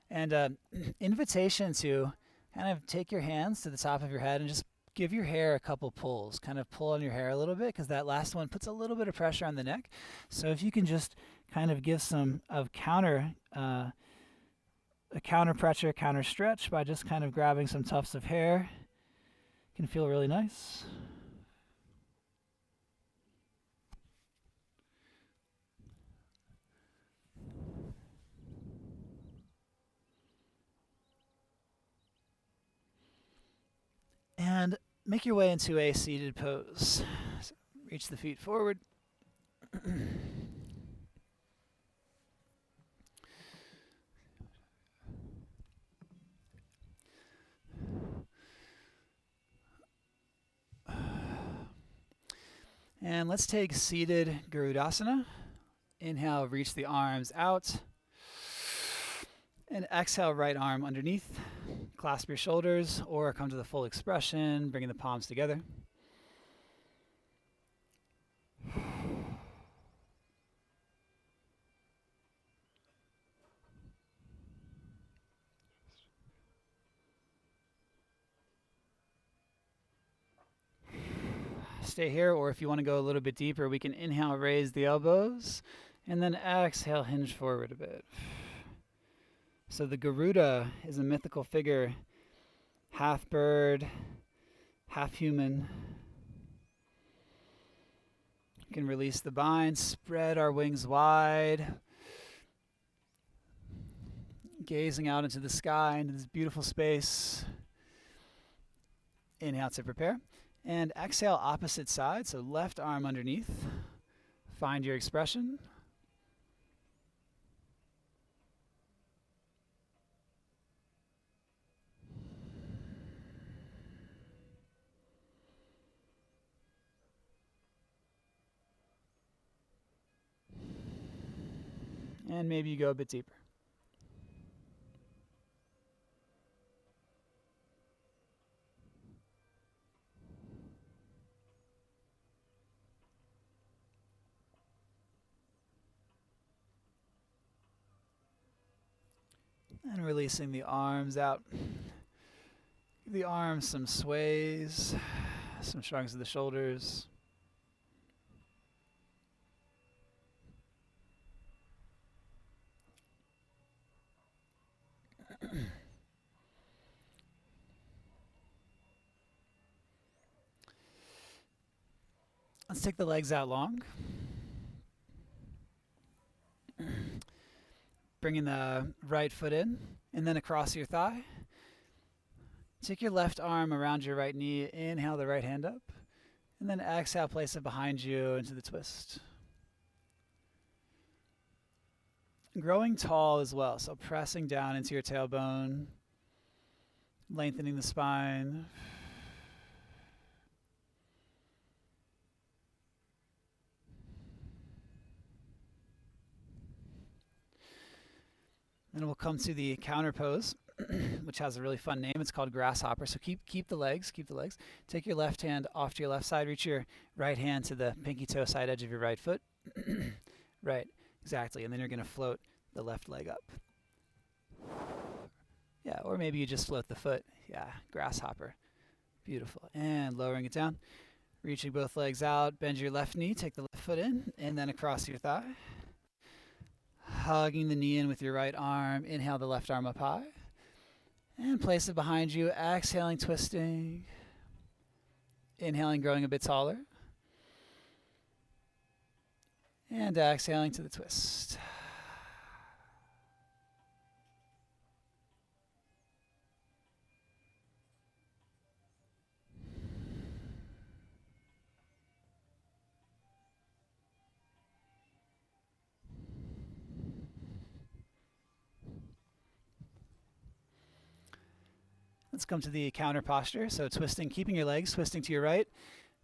And invitation to kind of take your hands to the top of your head and just give your hair a couple pulls. Kind of pull on your hair a little bit because that last one puts a little bit of pressure on the neck. So if you can just kind of give some of a counter pressure, counter stretch by just kind of grabbing some tufts of hair, can feel really nice. And make your way into a seated pose. So reach the feet forward. And let's take seated Garudasana. Inhale, reach the arms out. And exhale, right arm underneath. Clasp your shoulders or come to the full expression, bringing the palms together. Stay here, or if you want to go a little bit deeper, we can inhale, raise the elbows, and then exhale, hinge forward a bit. So the Garuda is a mythical figure, half bird, half human. We can release the bind, spread our wings wide, gazing out into the sky, into this beautiful space. Inhale to prepare. And exhale, opposite side, so left arm underneath. Find your expression. And maybe you go a bit deeper. And releasing the arms out. Give the arms some sways, some shrugs of the shoulders. Let's take the legs out long. Bringing the right foot in and then across your thigh. Take your left arm around your right knee. Inhale the right hand up. And then exhale, place it behind you into the twist. Growing tall as well, so pressing down into your tailbone, lengthening the spine. Then we'll come to the counter pose, which has a really fun name. It's called grasshopper. So keep the legs. Take your left hand off to your left side. Reach your right hand to the pinky toe side edge of your right foot. Right, exactly. And then you're going to float the left leg up. Yeah, or maybe you just float the foot. Yeah, grasshopper. Beautiful. And lowering it down. Reaching both legs out. Bend your left knee. Take the left foot in. And then across your thigh. Hugging the knee in with your right arm. Inhale the left arm up high. And place it behind you. Exhaling, twisting. Inhaling, growing a bit taller. And exhaling to the twist. Let's come to the counter posture. So twisting, keeping your legs, twisting to your right,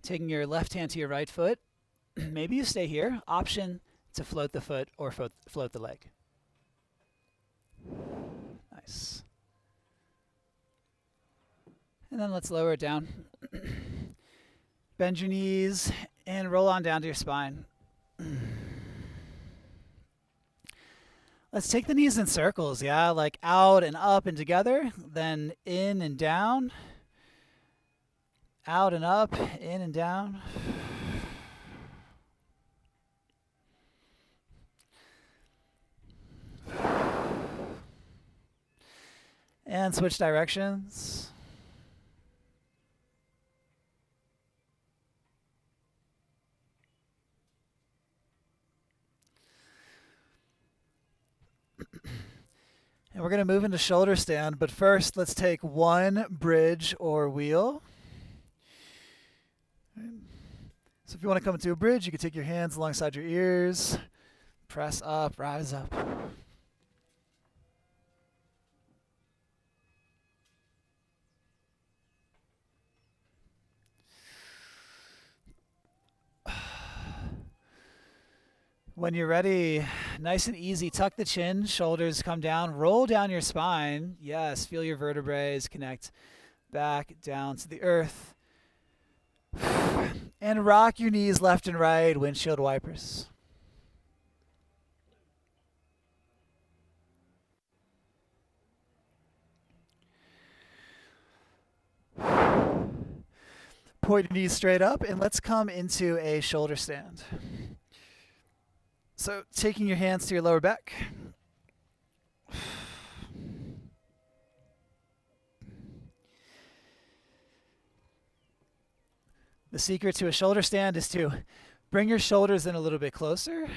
taking your left hand to your right foot. Maybe you stay here. Option to float the foot or float the leg. Nice. And then let's lower it down. Bend your knees and roll on down to your spine. Let's take the knees in circles, yeah? Like out and up and together, then in and down. Out and up, in and down. And switch directions. And we're going to move into shoulder stand, but first let's take one bridge or wheel. So if you want to come into a bridge, you can take your hands alongside your ears, press up, rise up. When you're ready, nice and easy, tuck the chin, shoulders come down, roll down your spine. Yes, feel your vertebrae connect back down to the earth. And rock your knees left and right, windshield wipers. Point your knees straight up, and let's come into a shoulder stand. So taking your hands to your lower back. The secret to a shoulder stand is to bring your shoulders in a little bit closer,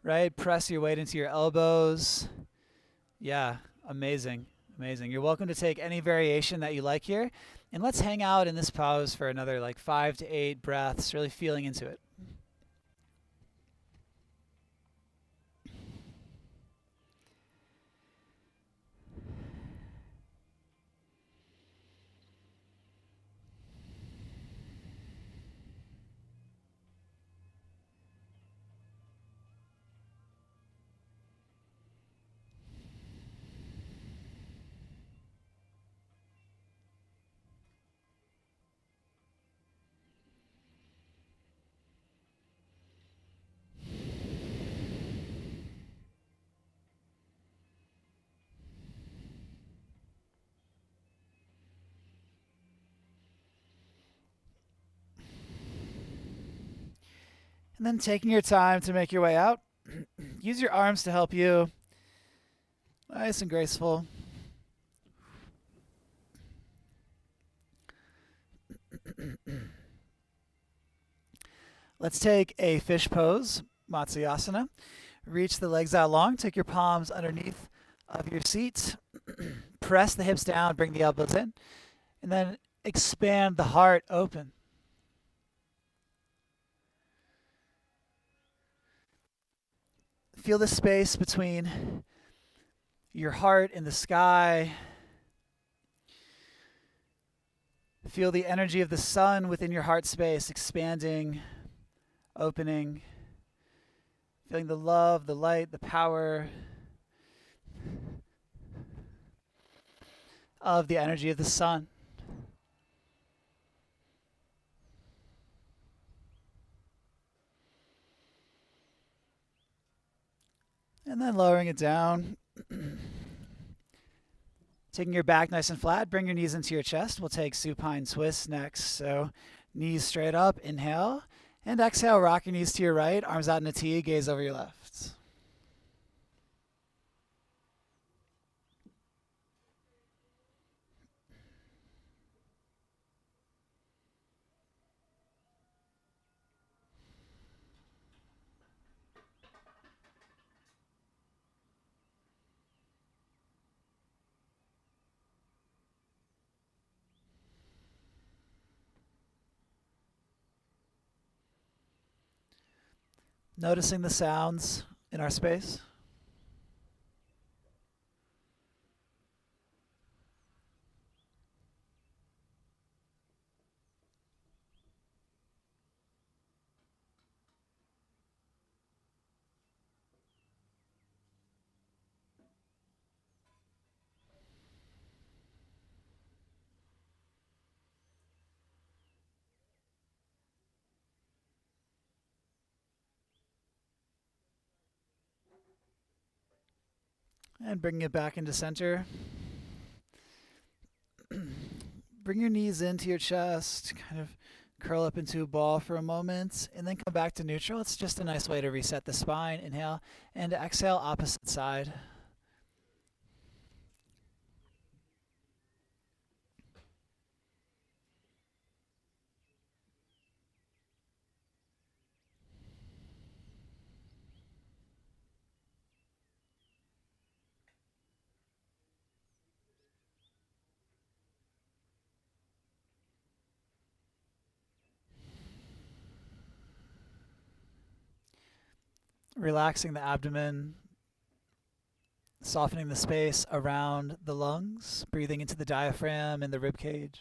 right? Press your weight into your elbows. Yeah, amazing, amazing. You're welcome to take any variation that you like here. And let's hang out in this pose for another like 5 to 8 breaths, really feeling into it. And then taking your time to make your way out. Use your arms to help you. Nice and graceful. Let's take a fish pose, Matsyasana. Reach the legs out long. Take your palms underneath of your seat. Press the hips down, bring the elbows in. And then expand the heart open. Feel the space between your heart and the sky. Feel the energy of the sun within your heart space, expanding, opening. Feeling the love, the light, the power of the energy of the sun. And then lowering it down. Taking your back nice and flat, bring your knees into your chest. We'll take supine twist next. So knees straight up, inhale. And exhale, rock your knees to your right, arms out in a T, gaze over your left. Noticing the sounds in our space. And bringing it back into center. Bring your knees into your chest, kind of curl up into a ball for a moment, and then come back to neutral. It's just a nice way to reset the spine. Inhale, and exhale, opposite side. Relaxing the abdomen, softening the space around the lungs, breathing into the diaphragm and the rib cage.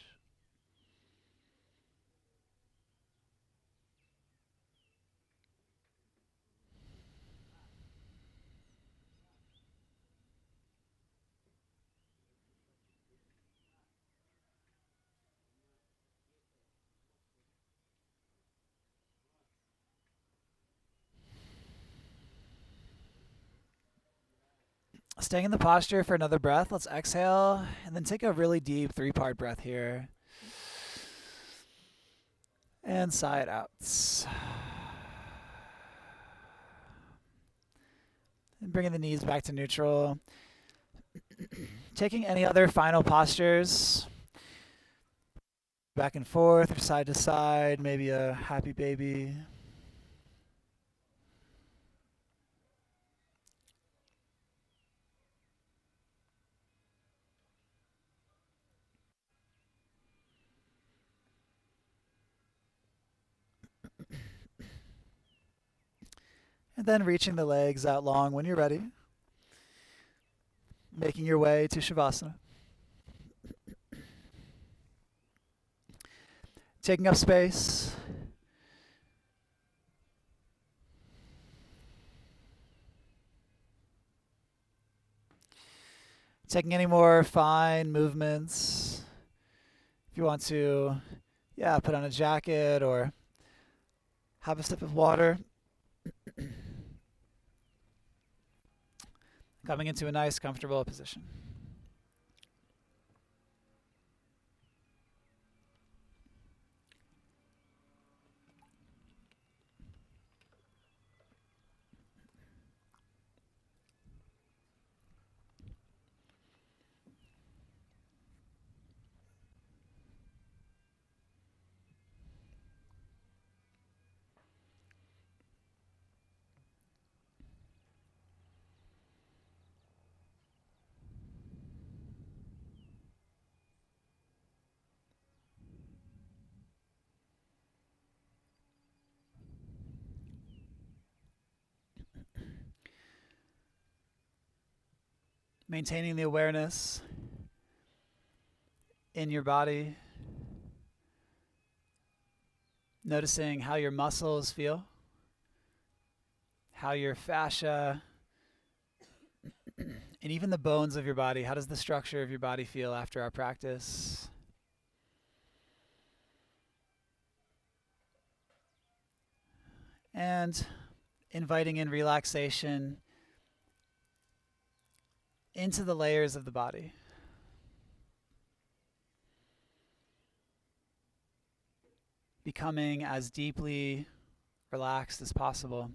Staying in the posture for another breath. Let's exhale and then take a really deep 3-part breath here. And sigh it out. And bringing the knees back to neutral. Taking any other final postures. Back and forth or side to side. Maybe a happy baby. And then reaching the legs out long when you're ready. Making your way to Shavasana. Taking up space. Taking any more fine movements. If you want to, put on a jacket or have a sip of water. Coming into a nice, comfortable position. Maintaining the awareness in your body. Noticing how your muscles feel. How your fascia and even the bones of your body. How does the structure of your body feel after our practice? And inviting in relaxation into the layers of the body. Becoming as deeply relaxed as possible.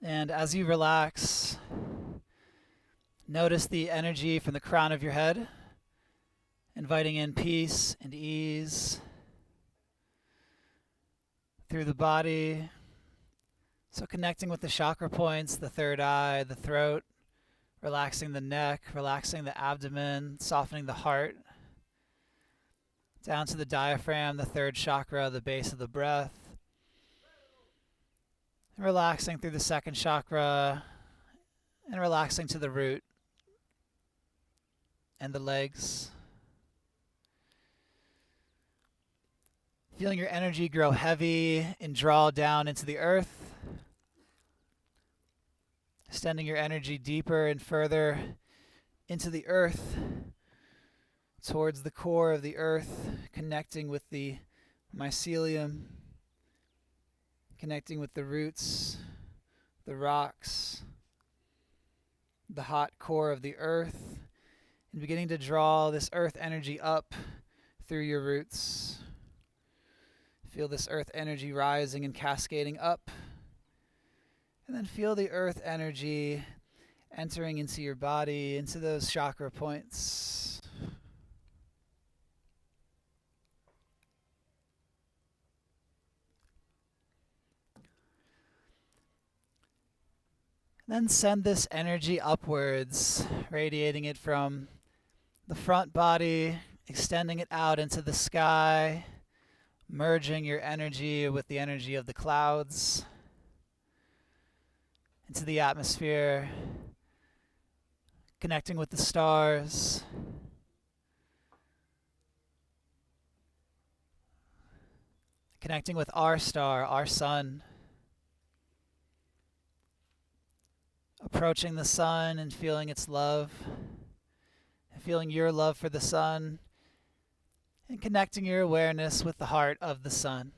And as you relax, notice the energy from the crown of your head, inviting in peace and ease through the body. So connecting with the chakra points, the third eye, the throat, relaxing the neck, relaxing the abdomen, softening the heart, down to the diaphragm, the third chakra, the base of the breath. Relaxing through the second chakra and relaxing to the root and the legs. Feeling your energy grow heavy and draw down into the earth. Extending your energy deeper and further into the earth, towards the core of the earth, connecting with the mycelium, connecting with the roots, the rocks, the hot core of the earth, and beginning to draw this earth energy up through your roots. Feel this earth energy rising and cascading up. And then feel the earth energy entering into your body, into those chakra points. Then send this energy upwards, radiating it from the front body, extending it out into the sky, merging your energy with the energy of the clouds, into the atmosphere, connecting with the stars, connecting with our star, our sun, approaching the sun and feeling its love, feeling your love for the sun, and connecting your awareness with the heart of the sun.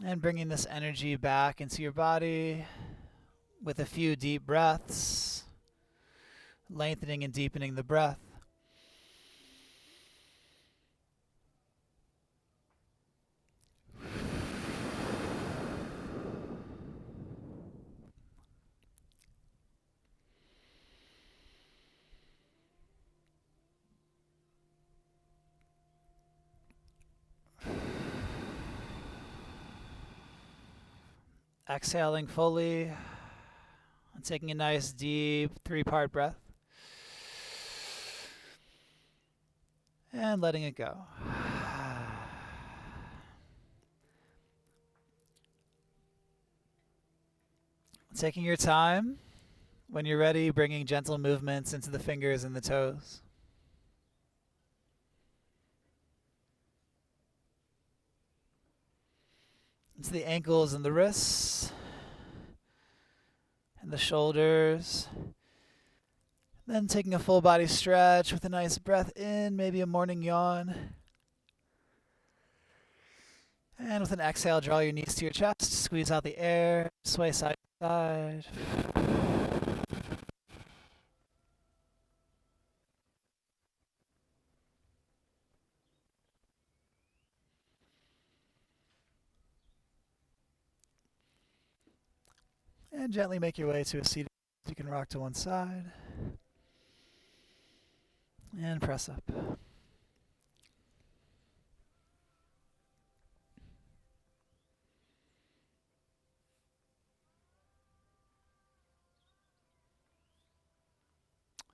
And bringing this energy back into your body with a few deep breaths, lengthening and deepening the breath. Exhaling fully and taking a nice deep 3-part breath. And letting it go. Taking your time. When you're ready, bringing gentle movements into the fingers and the toes. Into the ankles and the wrists. And the shoulders. Then taking a full body stretch with a nice breath in, maybe a morning yawn. And with an exhale, draw your knees to your chest, squeeze out the air, sway side to side. And gently make your way to a seat. You can rock to one side. And press up.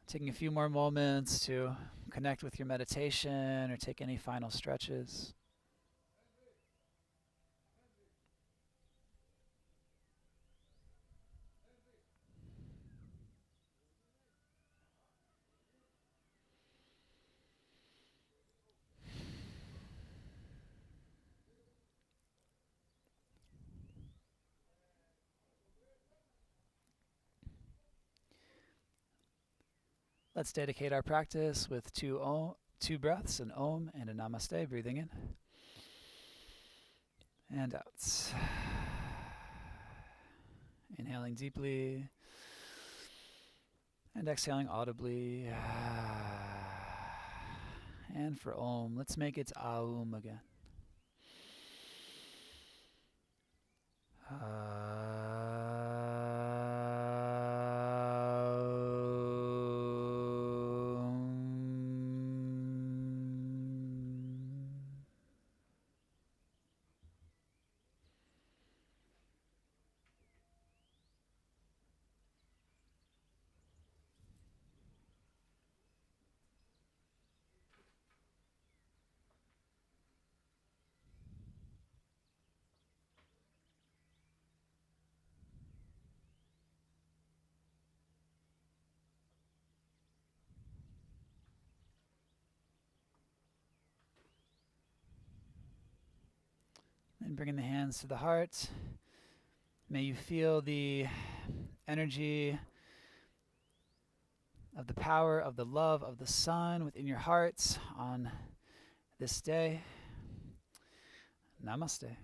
Taking a few more moments to connect with your meditation or take any final stretches. Let's dedicate our practice with two breaths, an Om and a Namaste, breathing in and out. Inhaling deeply and exhaling audibly. And for Om, let's make it Aum again. And bringing the hands to the heart. May you feel the energy of the power of the love of the sun within your hearts on this day. Namaste.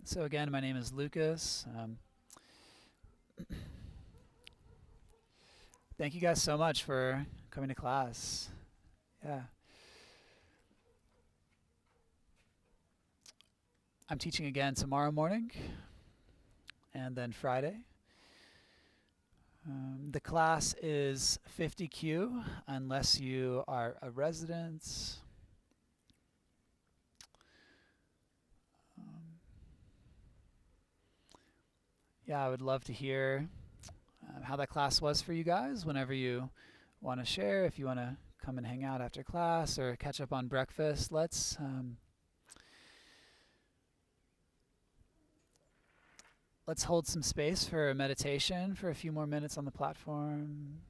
So again, my name is Lucas. Thank you guys so much for coming to class. Yeah. I'm teaching again tomorrow morning and then Friday. The class is 50Q unless you are a resident. Yeah, I would love to hear how that class was for you guys whenever you want to share. If you want to come and hang out after class or catch up on breakfast, let's hold some space for a meditation for a few more minutes on the platform.